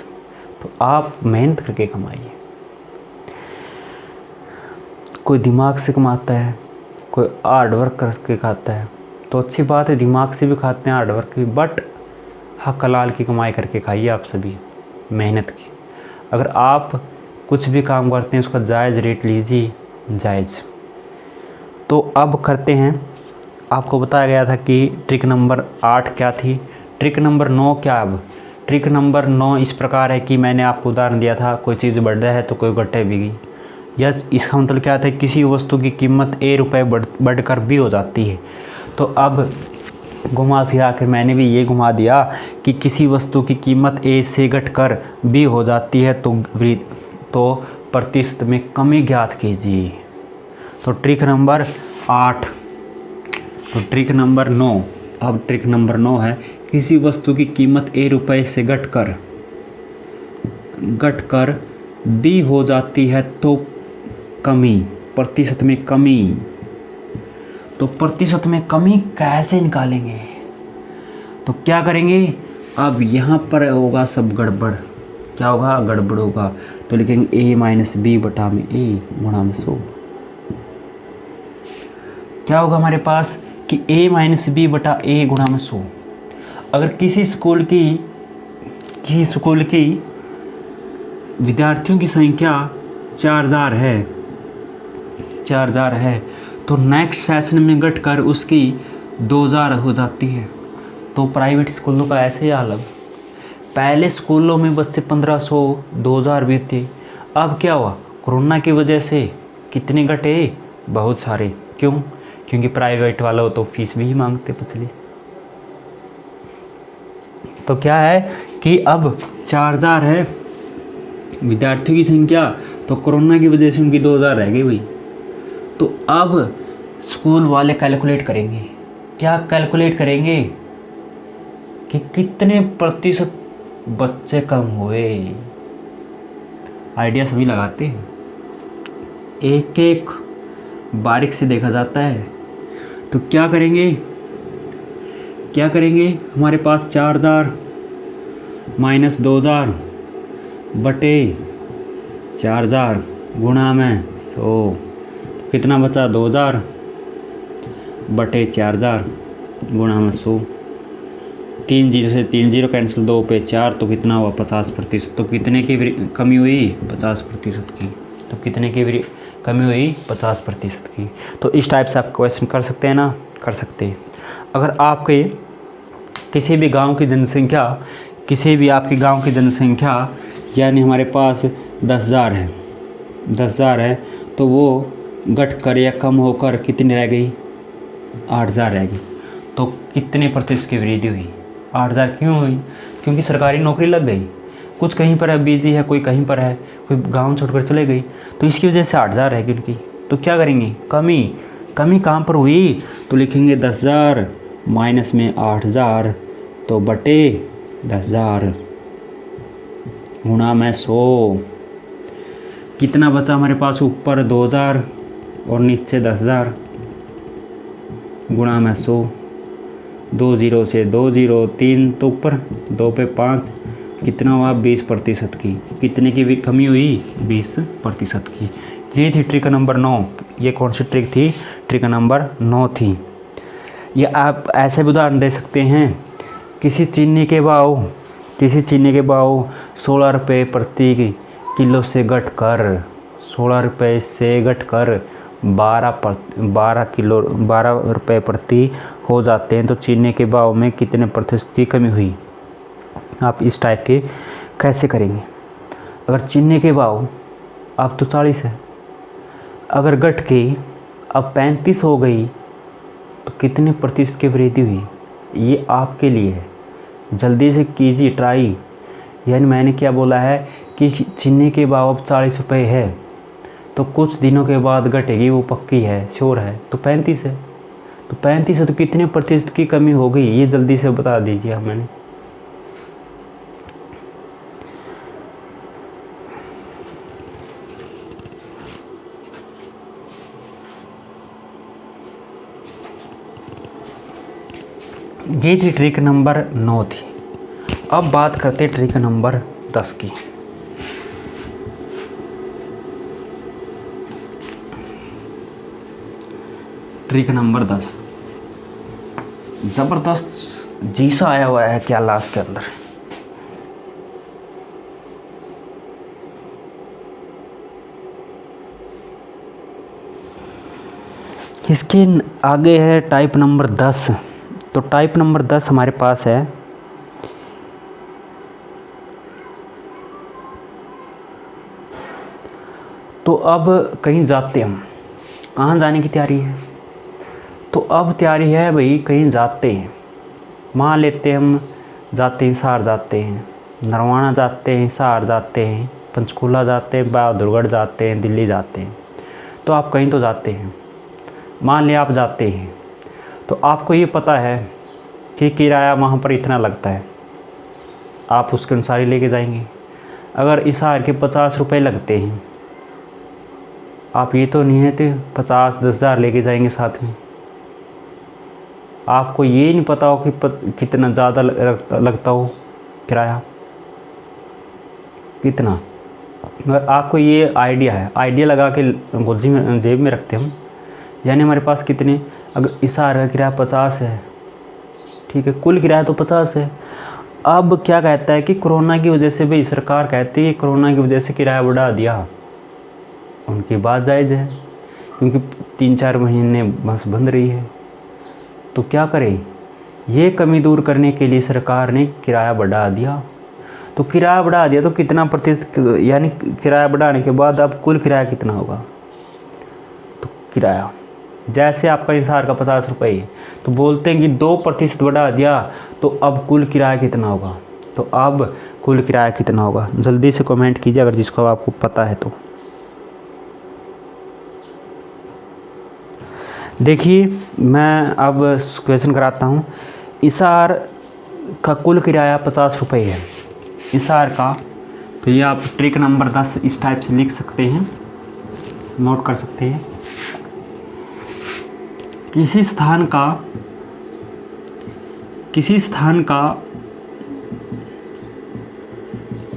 तो आप मेहनत करके कमाइए। कोई दिमाग से कमाता है, कोई हार्ड वर्क करके खाता है, तो अच्छी बात है, दिमाग से भी खाते हैं हार्ड वर्क की, बट हक हलाल की कमाई करके खाइए आप सभी, मेहनत की। अगर आप कुछ भी काम करते हैं उसका जायज़ रेट लीजिए, जायज़। तो अब करते हैं, आपको बताया गया था कि ट्रिक नंबर 8 क्या थी, ट्रिक नंबर 9 क्या। अब ट्रिक नंबर 9 इस प्रकार है कि मैंने आपको उदाहरण दिया था, कोई चीज़ बढ़ रहा है तो कोई घटे भी। या इसका मतलब क्या था, किसी वस्तु की कीमत ₹1 बढ़कर भी हो जाती है। तो अब घुमा फिरा के मैंने भी ये घुमा दिया कि किसी वस्तु की कीमत A से घटकर B हो जाती है, तो प्रतिशत में कमी ज्ञात कीजिए। तो ट्रिक नंबर 8। तो ट्रिक नंबर 9, अब ट्रिक नंबर 9 है, किसी वस्तु की कीमत ₹1 से घटकर B हो जाती है तो कमी, प्रतिशत में कमी। तो प्रतिशत में कमी कैसे निकालेंगे, तो क्या करेंगे, अब यहाँ पर होगा सब गड़बड़। क्या होगा, गड़बड़ होगा। तो लिखेंगे A-B/A गुणा में 100। क्या होगा हमारे पास कि A-B/A गुणा में 100। अगर किसी स्कूल की विद्यार्थियों की संख्या 4000 है, तो नेक्स्ट सेशन में घटकर उसकी 2000 हो जाती है। तो प्राइवेट स्कूलों का ऐसे ही हाल। पहले स्कूलों में बच्चे 1500 2000 भी थे, अब क्या हुआ, कोरोना की वजह से कितने घटे, बहुत सारे। क्यों, क्योंकि प्राइवेट वालों तो फीस भी मांगते पचली। तो क्या है कि अब 4000 है विद्यार्थियों की संख्या, तो कोरोना की वजह से उनकी 2000 रह गई भाई। तो अब स्कूल वाले कैलकुलेट करेंगे, क्या कैलकुलेट करेंगे कि कितने प्रतिशत बच्चे कम हुए। आइडिया सभी लगाते हैं, एक एक बारीक से देखा जाता है। तो क्या करेंगे, हमारे पास 4000 माइनस 2000 बटे 4000 गुणा में 100, कितना बचा, 2000 बटे 4000 गुणा में 100। 3 जीरो से 3 जीरो कैंसिल, 2 पे 4, तो कितना हुआ, 50%। तो कितने की कमी हुई, 50% की। तो कितने की कमी हुई, 50% की। तो इस टाइप से आप क्वेश्चन कर सकते हैं ना, कर सकते हैं। अगर आपके किसी भी गांव की जनसंख्या, यानी हमारे पास 10,000 है, तो वो घट कर या कम होकर कितनी रह गई, 8000 रह गई। तो कितने प्रतिशत की वृद्धि हुई, 8000 क्यों हुई, क्योंकि सरकारी नौकरी लग गई। कुछ कहीं पर है बिजी है, कोई कहीं पर है, कोई गांव छोड़कर चले गई, तो इसकी वजह से 8000 रहेगी उनकी। तो क्या करेंगे, कमी कहाँ पर हुई, तो लिखेंगे 10,000 माइनस में 8000, तो बटे 10,000 गुणा में 100। कितना बचा हमारे पास, ऊपर 2000 और नीचे 10,000 गुणा में 100। 2 जीरो से 2 जीरो, 3 तो ऊपर, 2 पे 5, कितना हुआ, 20% की। कितने की भी कमी हुई, 20% की। ये थी ट्रिक नंबर 9। ये कौन सी ट्रिक थी, ट्रिक नंबर 9 थी। ये आप ऐसे भी उदाहरण दे सकते हैं, किसी चीनी के भाव 16 रुपये प्रति किलो से घटकर 16 रुपये से घटकर 12 रुपये प्रति हो जाते हैं, तो चीनी के भाव में कितने प्रतिशत की कमी हुई। आप इस टाइप के कैसे करेंगे। अगर चीनी के भाव अब तो 40 है, अगर घट के अब 35 हो गई तो कितने प्रतिशत की वृद्धि हुई, ये आपके लिए है। जल्दी से कीजिए ट्राई। यानी मैंने क्या बोला है कि चीनी के भाव अब 40 रुपये है, तो कुछ दिनों के बाद घटेगी, वो पक्की है, श्योर है। तो 35 है, तो 35 है तो कितने प्रतिशत की कमी हो गई, ये जल्दी से बता दीजिए हमें। ये थी ट्रिक नंबर 9 थी। अब बात करते ट्रिक नंबर 10 की। ट्रिक नंबर 10 जबरदस्त जीसा आया हुआ है क्या लास्ट के अंदर। इसके आगे है टाइप नंबर 10। तो टाइप नंबर 10 हमारे पास है तो अब कहीं जाते हम, कहाँ जाने की तैयारी है। तो अब तैयारी है भाई कहीं जाते हैं, मान लेते हम जाते हैं, सार जाते हैं, नरवाना जाते हैं, सार जाते हैं, पंचकूला जाते हैं, बहादुरगढ़ जाते हैं, दिल्ली जाते हैं। तो आप कहीं तो जाते हैं, मान लिया आप जाते हैं, तो आपको ये पता है कि किराया वहाँ पर इतना लगता है, आप उसके अनुसार ही लेके जाएंगे। अगर इस हार के 50 रुपये लगते हैं, आप ये तो नहीं है कि 50-10,000 लेके जाएंगे साथ में। आपको ये नहीं पता हो कि कितना ज़्यादा लगता हो किराया, कितना। मगर आपको ये आइडिया है, आइडिया लगा के गोजी में जेब में रखते हम। यानी हमारे पास कितने, अगर इस हार का किराया 50 है, ठीक है, कुल किराया तो 50 है। अब क्या कहता है कि कोरोना की वजह से भी सरकार कहती है कि कोरोना की वजह से किराया बढ़ा दिया, उनकी बात जायज़ है, क्योंकि 3-4 महीने बस बंद रही है। तो क्या करें, ये कमी दूर करने के लिए सरकार ने किराया बढ़ा दिया। तो किराया बढ़ा दिया तो कितना प्रतिशत, यानी किराया बढ़ाने के बाद अब कुल किराया कितना होगा। तो किराया जैसे आपका इस हार का 50 रुपये है, तो बोलते हैं कि 2% बढ़ा दिया, तो अब कुल किराया कितना होगा। तो अब कुल किराया कितना होगा, जल्दी से कमेंट कीजिए अगर जिसको आपको पता है तो। देखिए मैं अब क्वेश्चन कराता हूँ। इस हार का कुल किराया 50 रुपये है, इस हार का। तो ये आप ट्रिक नंबर 10 इस टाइप से लिख सकते हैं, नोट कर सकते हैं। किसी स्थान का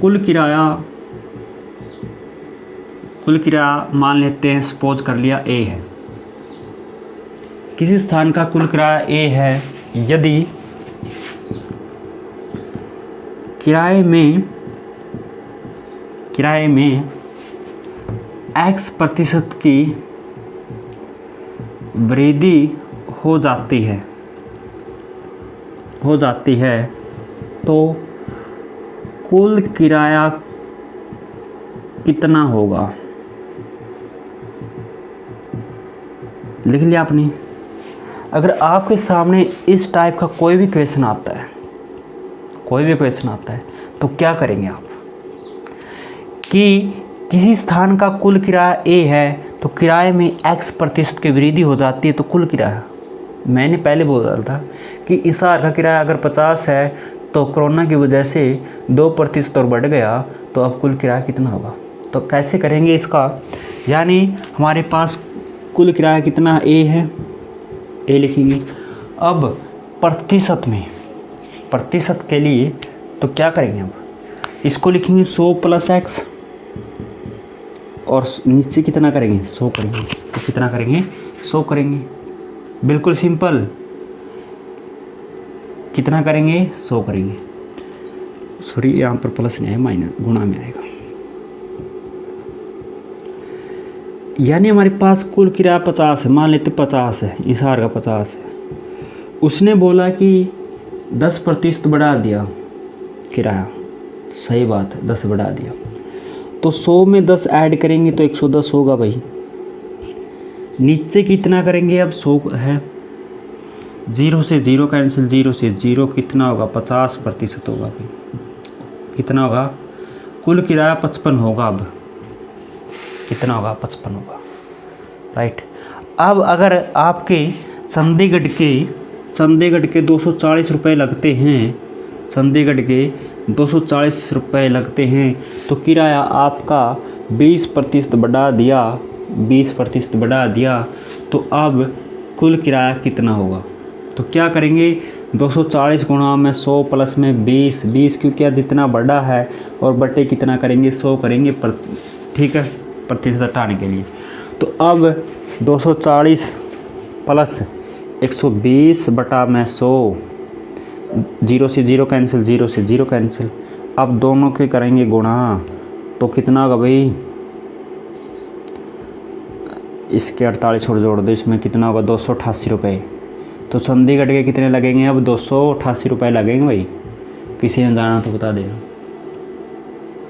कुल किराया मान लेते हैं, सपोज कर लिया ए है। किसी स्थान का कुल किराया ए है, यदि किराए में X प्रतिशत की वृद्धि हो जाती है तो कुल किराया कितना होगा। लिख लिया आपने। अगर आपके सामने इस टाइप का कोई भी क्वेश्चन आता है तो क्या करेंगे आप कि किसी स्थान का कुल किराया ए है तो किराए में X प्रतिशत की वृद्धि हो जाती है, तो कुल किराया, मैंने पहले बोला था कि इस हार का किराया अगर 50 है तो कोरोना की वजह से 2% और बढ़ गया, तो अब कुल किराया कितना होगा। तो कैसे करेंगे इसका, यानी हमारे पास कुल किराया कितना ए है, ए लिखेंगे। अब प्रतिशत के लिए तो क्या करेंगे, अब इसको लिखेंगे 100 + X और नीचे कितना करेंगे, 100 करेंगे। तो कितना करेंगे, 100 करेंगे, बिल्कुल सिंपल। कितना करेंगे, 100 करेंगे। सॉरी यहाँ पर प्लस नहीं है, माइनस गुणा में आएगा। यानी हमारे पास कुल किराया 50 है, मान लेते 50 है, इस हार का 50 है। उसने बोला कि 10% बढ़ा दिया, किराया, सही बात है, 10 बढ़ा दिया। तो 100 में 10 ऐड करेंगे तो 110 होगा भाई। नीचे कितना करेंगे अब, 100 है, 0 से 0 कैंसिल, 0 से 0 कितना होगा, 50% होगा भाई। कितना होगा, कुल किराया 55 होगा। अब कितना होगा, 55 होगा, राइट। अब अगर आपके चंडीगढ़ के 240 रुपये लगते हैं, चंडीगढ़ के 240 रुपये लगते हैं, तो किराया आपका 20% बढ़ा दिया, 20% बढ़ा दिया, तो अब कुल किराया कितना होगा। तो क्या करेंगे, 240 गुणा में 100 प्लस में 20 क्योंकि जितना बढ़ा है और बटे कितना करेंगे, 100 करेंगे ठीक है, प्रतिशत हटाने के लिए। तो अब 240 प्लस 120 बटा में 100, 0 से 0 कैंसिल, 0 से 0 कैंसिल। अब दोनों के करेंगे गुणा, तो कितना होगा भाई, इसके 48 और जोड़ दो, इसमें कितना होगा, 288 रुपये। तो चंडीगढ़ के कितने लगेंगे, अब 288 रुपये लगेंगे भाई। किसी ने जाना तो बता देगा,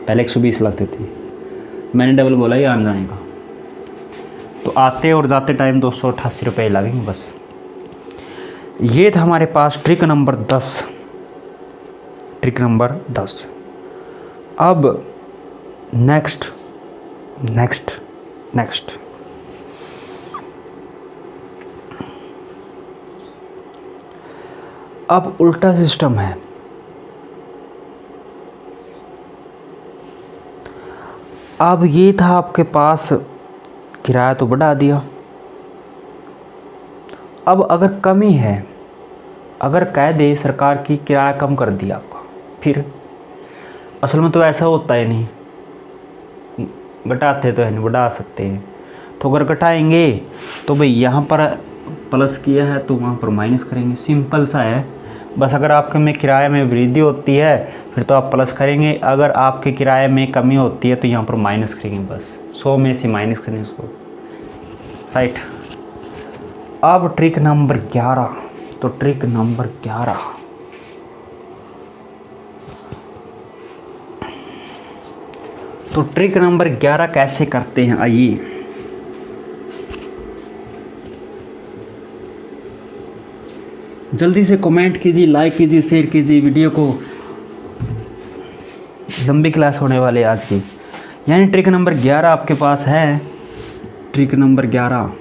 पहले 120 लगते थे, मैंने डबल बोला ही आने जाने का। तो आते और जाते टाइम 288 रुपये लगेंगे बस। ये था हमारे पास ट्रिक नंबर 10, ट्रिक नंबर 10। अब नेक्स्ट अब उल्टा सिस्टम है। अब ये था आपके पास, किराया तो बढ़ा दिया। अब अगर कमी है, अगर कह दे सरकार की किराया कम कर दिया आपका, फिर असल में तो ऐसा होता है नहीं, घटाते तो है नहीं, बढ़ा सकते हैं। तो अगर घटाएंगे तो भाई यहाँ पर प्लस किया है तो वहाँ पर माइनस करेंगे, सिंपल सा है। बस अगर आपके में किराए में वृद्धि होती है फिर तो आप प्लस करेंगे, अगर आपके किराए में कमी होती है तो यहाँ पर माइनस करेंगे, बस 100 में से माइनस करेंगे उसको, राइट। अब ट्रिक नंबर 11, तो ट्रिक नंबर 11, तो ट्रिक नंबर 11 कैसे करते हैं, आइए। जल्दी से कमेंट कीजिए, लाइक कीजिए, शेयर कीजिए वीडियो को, लंबी क्लास होने वाली है आज की। यानी ट्रिक नंबर 11 आपके पास है, ट्रिक नंबर 11,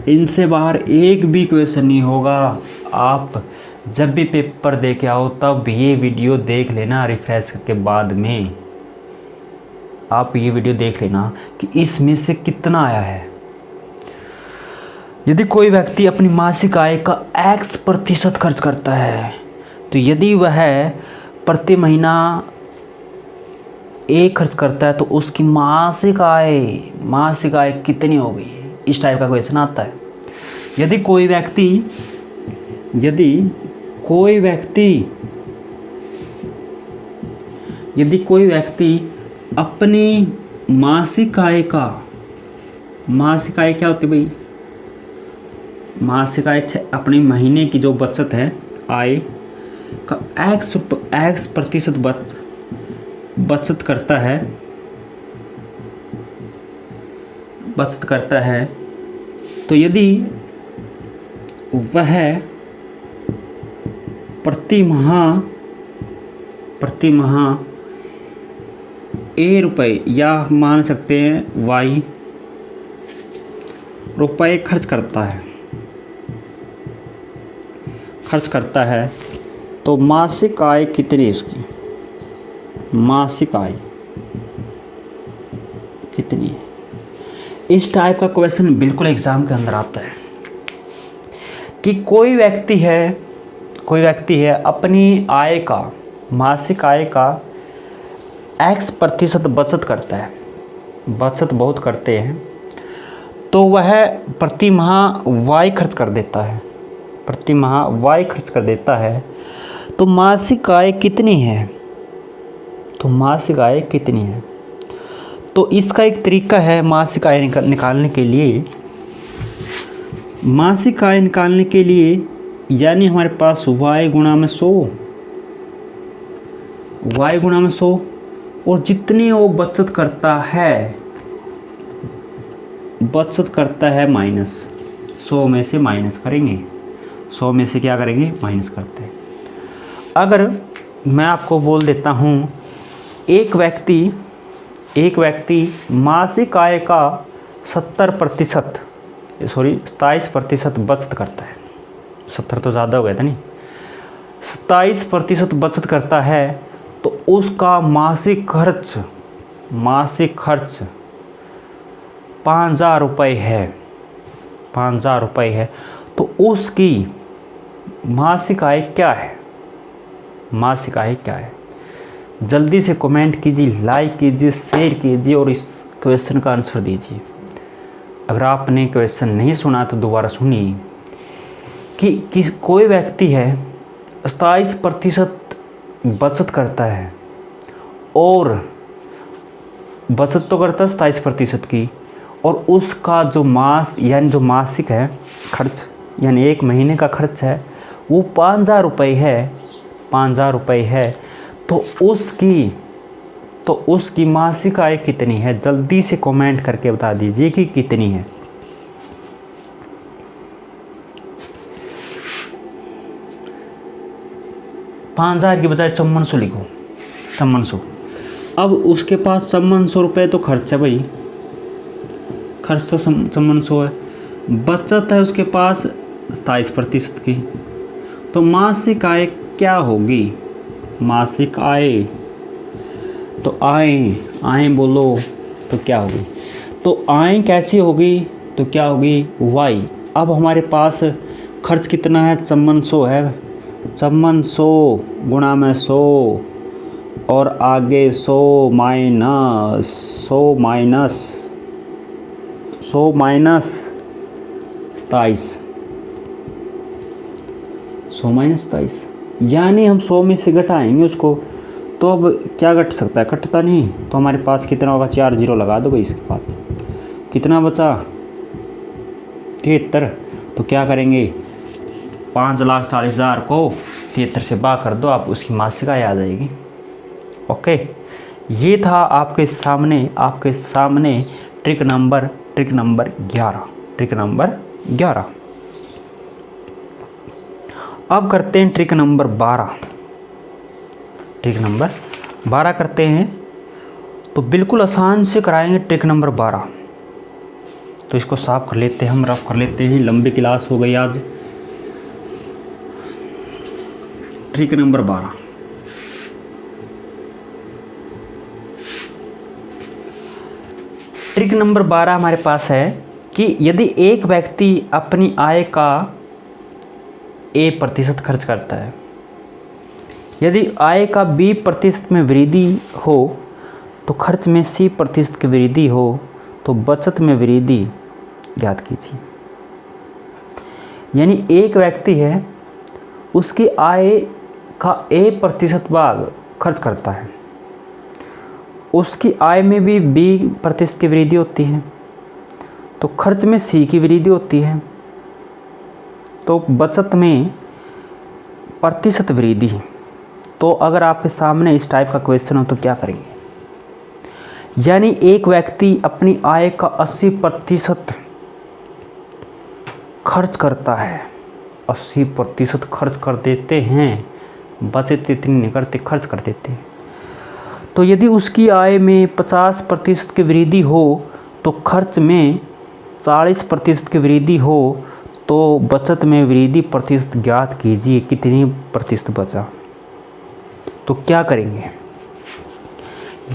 इनसे बाहर एक भी क्वेश्चन नहीं होगा। आप जब भी पेपर दे के आओ तब ये वीडियो देख लेना, रिफ्रेश के बाद में आप ये वीडियो देख लेना कि इसमें से कितना आया है। यदि कोई व्यक्ति अपनी मासिक आय का X% खर्च करता है, तो यदि वह प्रति महीना A खर्च करता है तो उसकी मासिक आय कितनी होगी, इस टाइप का क्वेश्चन आता है। यदि कोई व्यक्ति अपनी मासिक आय क्या होती है भाई, मासिक आय अपनी महीने की जो बचत है आय का X% बचत करता है, तो यदि वह प्रति माह A रुपये या मान सकते हैं Y रुपये खर्च करता है, तो मासिक आय कितनी है इसकी, मासिक आय कितनी है। इस टाइप का क्वेश्चन बिल्कुल एग्जाम के अंदर आता है कि कोई व्यक्ति है अपनी आय का, मासिक आय का X% बचत करता है, बचत बहुत करते हैं, तो वह प्रति माह Y खर्च कर देता है, तो मासिक आय कितनी है, तो इसका एक तरीका है मासिक आय निकालने के लिए, यानी हमारे पास Y गुणा में 100, y गुणा में 100, और जितनी वो बचत करता है माइनस 100 में से माइनस करेंगे, 100 में से क्या करेंगे, माइनस करते हैं। अगर मैं आपको बोल देता हूँ एक व्यक्ति मासिक आय का 27% बचत करता है, 70 तो ज़्यादा हो गया था नहीं, 27% बचत करता है, तो उसका मासिक खर्च 5,000 रुपये है, 5,000 रुपये है, तो उसकी मासिक आय क्या है, मासिक आय क्या है? जल्दी से कमेंट कीजिए, लाइक कीजिए, शेयर कीजिए और इस क्वेश्चन का आंसर दीजिए। अगर आपने क्वेश्चन नहीं सुना तो दोबारा सुनिए कि कोई व्यक्ति है 27% बचत करता है, और बचत तो करता है 27% की, और उसका जो मासिक है खर्च, यानी एक महीने का खर्च है, वो 5,000 रुपये है, 5,000 रुपये है, तो उसकी मासिक आय कितनी है? जल्दी से कमेंट करके बता दीजिए कि कितनी है। पाँच 5,000 की बजाय 5400 लिखो, 5400। अब उसके पास 5400 रुपये तो खर्च है भाई, खर्च तो 5400 है, बचत है उसके पास 27% की, तो मासिक आय क्या होगी? मासिक आय तो आय बोलो तो क्या होगी? तो आय कैसी होगी? तो क्या होगी? y। अब हमारे पास खर्च कितना है? 5400 है, 5400 गुणा में 100, और आगे 100 माइनस 27, यानी हम 100 में से घटाएंगे उसको, तो अब क्या घट सकता है? कटता नहीं, तो हमारे पास कितना होगा? 4 जीरो लगा दो भाई इसके बाद, कितना बचा? 73। तो क्या करेंगे? 5,40,000 को 73 से भाग कर दो, आप उसकी मासिक आय आ जाएगी। ओके, ये था आपके सामने ट्रिक नंबर 11। अब करते हैं ट्रिक नंबर 12। ट्रिक नंबर 12 करते हैं, तो बिल्कुल आसान से कराएंगे ट्रिक नंबर 12। तो इसको साफ कर लेते हैं, हम रफ कर लेते हैं, लंबी क्लास हो गई आज। ट्रिक नंबर 12, ट्रिक नंबर 12 हमारे पास है कि यदि एक व्यक्ति अपनी आय का A% खर्च करता है, यदि आय का B% में वृद्धि हो, तो खर्च में C% की वृद्धि हो, तो बचत में वृद्धि ज्ञात कीजिए। यानी एक व्यक्ति है, उसकी आय का A% भाग खर्च करता है, उसकी आय में भी B% की वृद्धि होती है, तो खर्च में C की वृद्धि होती है, तो बचत में प्रतिशत वृद्धि। तो अगर आपके सामने इस टाइप का क्वेश्चन हो तो क्या करेंगे? यानी एक व्यक्ति अपनी आय का 80% खर्च करता है, 80% खर्च कर देते हैं, बचत इतनी नहीं करते, खर्च कर देते हैं। तो यदि उसकी आय में 50% की वृद्धि हो, तो खर्च में 40% की वृद्धि हो, तो बचत में वृद्धि प्रतिशत ज्ञात कीजिए, कितनी प्रतिशत बचा। तो क्या करेंगे?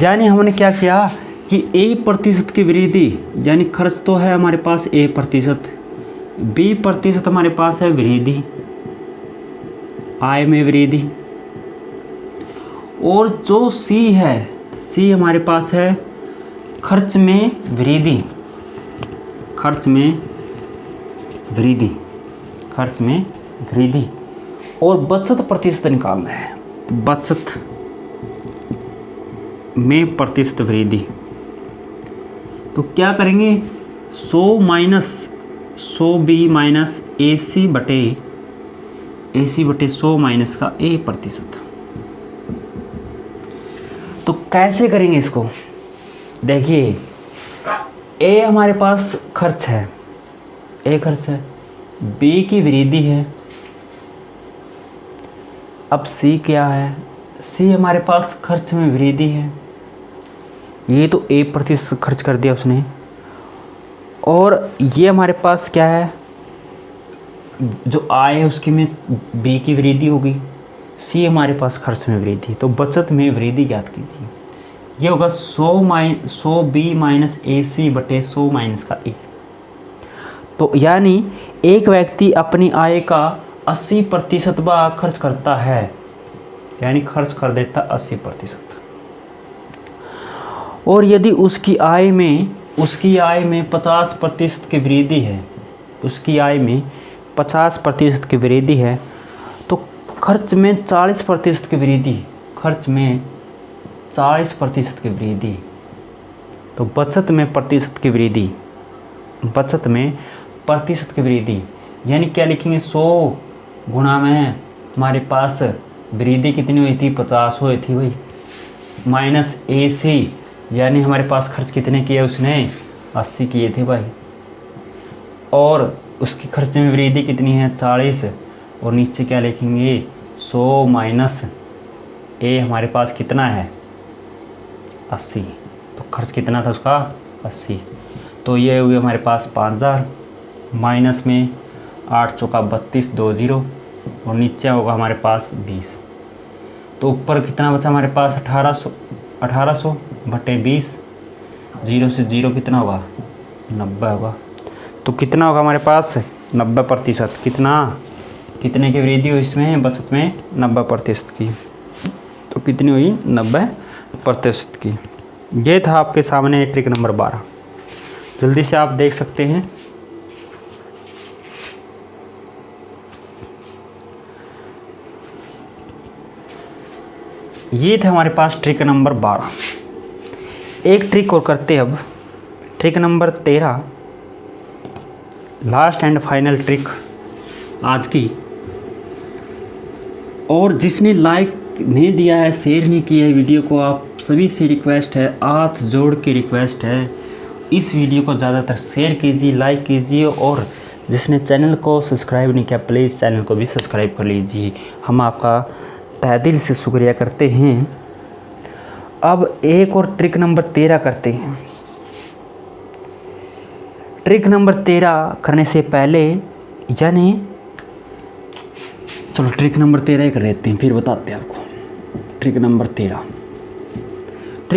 यानी हमने क्या किया कि A% की वृद्धि, यानी खर्च तो है हमारे पास A%, B% हमारे पास है वृद्धि, आय में वृद्धि, और जो C है, C हमारे पास है खर्च में वृद्धि, खर्च में वृद्धि, और बचत प्रतिशत निकालना है, बचत में प्रतिशत वृद्धि। तो क्या करेंगे? 100 B माइनस AC बटे 100 माइनस का A%। कैसे करेंगे इसको? देखिए, ए हमारे पास खर्च है, ए खर्च है, बी की वृद्धि है, अब सी क्या है? सी हमारे पास खर्च में वृद्धि है। ये तो ए प्रतिशत खर्च कर दिया उसने, और ये हमारे पास क्या है? जो आय है उसकी में बी की वृद्धि होगी, सी हमारे पास खर्च में वृद्धि, तो बचत में वृद्धि ज्ञात कीजिए। ये होगा 100 बी माइनस ए सी बटे 100 माइनस का ए। तो यानी एक व्यक्ति अपनी आय का 80% खर्च करता है, यानी खर्च कर देता 80%। और यदि उसकी आय में 50% की वृद्धि है, उसकी आय में 50% की वृद्धि है, तो खर्च में 40% की वृद्धि, खर्च में 40% की वृद्धि, तो बचत में प्रतिशत की वृद्धि, बचत में प्रतिशत की वृद्धि, यानी क्या लिखेंगे? 100 गुणा में हमारे पास वृद्धि कितनी हुई थी? 50 हुई थी भाई, माइनस ए सी, यानी हमारे पास खर्च कितने किए उसने? 80 किए थे भाई, और उसकी खर्च में वृद्धि कितनी है? 40, और नीचे क्या लिखेंगे? 100 माइनस ए हमारे पास कितना है? 80, तो खर्च कितना था उसका? 80, तो ये हो गया हमारे पास 5000, माइनस में 8 चौका 32, 2 0, और नीचे होगा हमारे पास 20, तो ऊपर कितना बचा हमारे पास? 1800 बटे 20, 0 से 0 कितना होगा? 90 होगा। तो कितना होगा हमारे पास? 90%। कितने की वृद्धि हुई इसमें? बचत में 90% की, तो कितनी हुई? 90% की। ये था आपके सामने ट्रिक नंबर 12, जल्दी से आप देख सकते हैं। ये थे हमारे पास ट्रिक नंबर 12। एक ट्रिक और करते हैं अब, trick number 13, last and final trick आज की। और जिसने लाइक नहीं दिया है, शेयर नहीं किया है वीडियो को, आप सभी से रिक्वेस्ट है, हाथ जोड़ के रिक्वेस्ट है, इस वीडियो को ज़्यादातर शेयर कीजिए, लाइक कीजिए, और जिसने चैनल को सब्सक्राइब नहीं किया प्लीज़ चैनल को भी सब्सक्राइब कर लीजिए। हम आपका तहे दिल से शुक्रिया करते हैं। अब एक और ट्रिक नंबर 13 करते हैं। ट्रिक नंबर 13 करने से पहले, यानी चलो ट्रिक नंबर 13 ही कर लेते हैं, फिर बताते हैं आपको। ट्रिक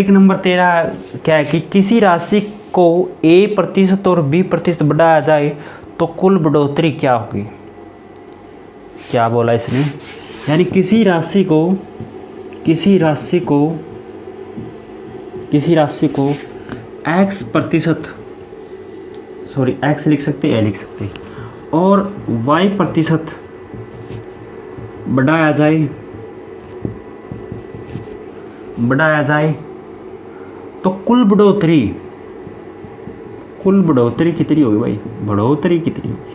नंबर 13 क्या है कि किसी राशि को A% और B% बढ़ाया जाए तो कुल बढ़ोतरी क्या होगी? क्या बोला इसने? यानी किसी राशि को X लिख सकते हैं, A लिख सकते हैं, और Y% बढ़ाया जाए तो कुल बढ़ोतरी कितनी होगी भाई? बढ़ोतरी कितनी होगी?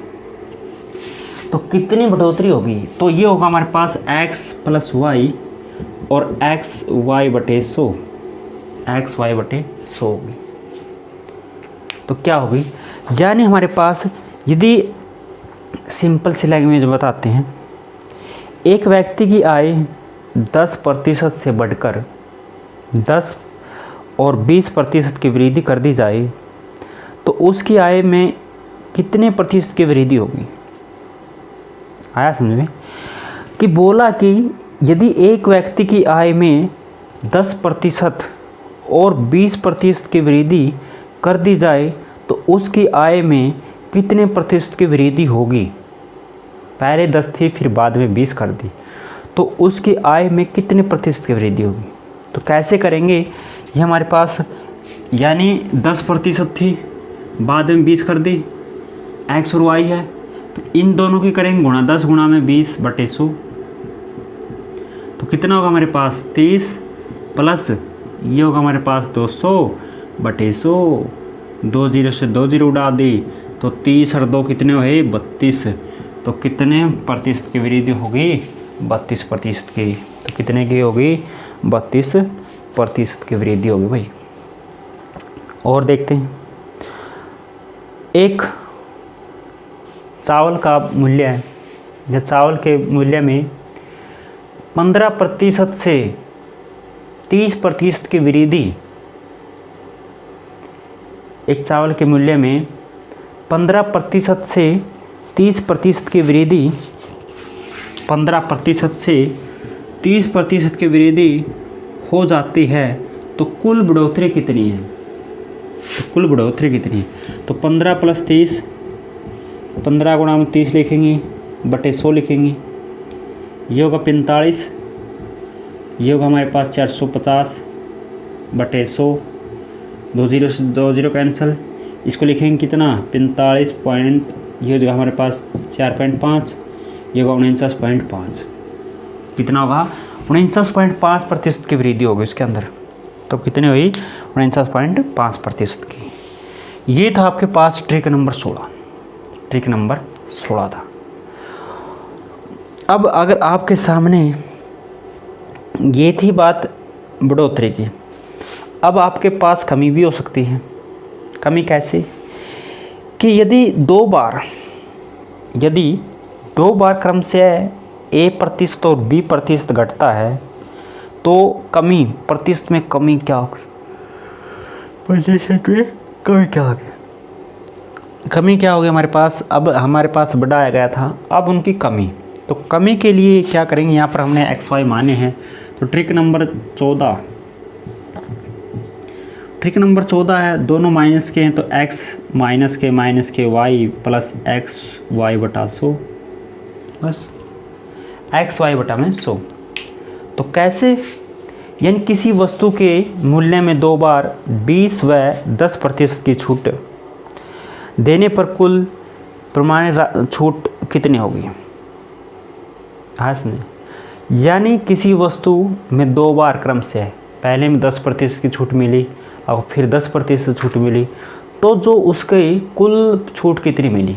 तो कितनी बढ़ोतरी होगी? तो ये होगा हमारे पास x + y और xy/100 होगी। तो क्या होगी? यानी हमारे पास, यदि सिंपल सी लैंग्वेज बताते हैं, एक व्यक्ति की आय 10% से बढ़कर 10 और 20% की वृद्धि कर दी जाए तो उसकी आय में कितने प्रतिशत की वृद्धि होगी? आया समझ में? कि बोला कि यदि एक व्यक्ति की आय में 10% और 20% की वृद्धि कर दी जाए तो उसकी आय में कितने प्रतिशत की वृद्धि होगी? पहले 10 थी, फिर बाद में 20 कर दी, तो उसकी आय में कितने प्रतिशत की वृद्धि होगी? तो कैसे करेंगे? ये हमारे पास, यानी 10% थी, बाद में 20 कर दी, x और y है, तो इन दोनों की करेंगे गुणा, 10 गुणा में 20/100, तो कितना होगा हमारे पास? 30, प्लस ये होगा हमारे पास 200/100, 2 0 से 2 0 उड़ा दी, तो 30 और 2 कितने हुए? 32, तो कितने प्रतिशत की वृद्धि होगी? 32% की। तो कितने की होगी? 32% प्रतिशत की वृद्धि होगी भाई। और देखते हैं, एक चावल का मूल्य है, या चावल के मूल्य में 15% से 30% की वृद्धि, एक चावल के मूल्य में 15% से 30% की वृद्धि, 15% से 30% की वृद्धि हो जाती है तो कुल बढ़ोतरी कितनी है? तो कुल बढ़ोतरी कितनी है? तो 15 + 30, 15 × 30 लिखेंगे बटे 100 लिखेंगे, ये होगा 45, ये होगा हमारे पास 450 बटे 100, 2 0 से 2 0 कैंसिल, इसको लिखेंगे कितना 45 पॉइंट, ये हो हमारे पास 4.5, ये होगा 49.5, कितना होगा 49.5% की वृद्धि होगी उसके अंदर। तो कितनी हुई 49.5% की। ये था आपके पास ट्रिक नंबर 16, ट्रिक नंबर 16 था। अब अगर आपके सामने ये थी बात बढ़ोतरी की, अब आपके पास कमी भी हो सकती है। कमी कैसे? कि यदि दो बार क्रम से A% और B% घटता है तो कमी प्रतिशत में कमी क्या होगी? प्रतिशत में कमी क्या होगी? कमी क्या होगी हमारे पास? अब हमारे पास बढ़ाया गया था, अब उनकी कमी, तो कमी के लिए क्या करेंगे? यहाँ पर हमने XY माने हैं, तो ट्रिक नंबर 14 है, दोनों माइनस के हैं तो x माइनस के y प्लस XY बटा 100, बस XY बटा में 100। तो कैसे? यानी किसी वस्तु के मूल्य में दो बार 20 व 10% की छूट देने पर कुल प्रमाणित छूट कितनी होगी? में यानी किसी वस्तु में दो बार क्रम से पहले में 10% की छूट मिली और फिर 10% छूट मिली, तो जो उसके कुल छूट कितनी मिली?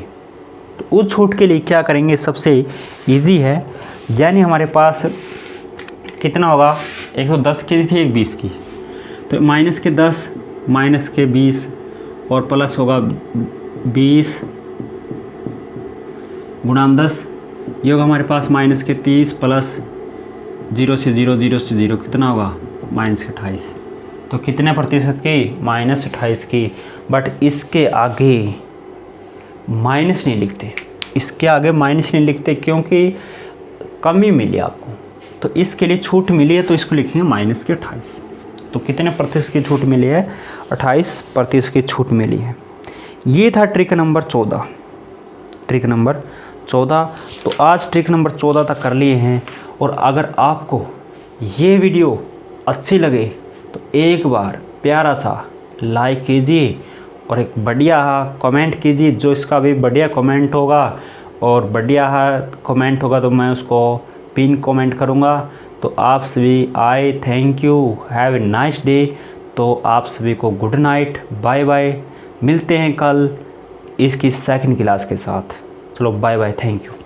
तो उस छूट के लिए क्या करेंगे? सबसे इजी है, यानी हमारे पास कितना होगा? 110 की थी, एक 20 की, तो माइनस के 10 माइनस के 20 और प्लस होगा 20 गुणा 10, ये होगा हमारे पास माइनस के 30 प्लस 0 से 0 0 से 0, कितना होगा माइनस के 28। तो कितने प्रतिशत की? -28 की। बट इसके आगे माइनस नहीं लिखते, इसके आगे माइनस नहीं लिखते क्योंकि कमी मिली आपको, तो इसके लिए छूट मिली है, तो इसको लिखेंगे माइनस के 28। तो कितने प्रतिशत की छूट मिली है? 28% की छूट मिली है। ये था ट्रिक नंबर 14, ट्रिक नंबर 14। तो आज ट्रिक नंबर 14 तक कर लिए हैं। और अगर आपको ये वीडियो अच्छी लगे तो एक बार प्यारा सा लाइक कीजिए और एक बढ़िया कमेंट कीजिए। जो इसका भी बढ़िया कमेंट होगा और बढ़िया कमेंट होगा तो मैं उसको पिन कमेंट करूँगा। तो आप सभी thank you, have a nice day. तो आप सभी को गुड नाइट, बाय बाय। मिलते हैं कल इसकी सेकंड क्लास के साथ। चलो बाय बाय, थैंक यू।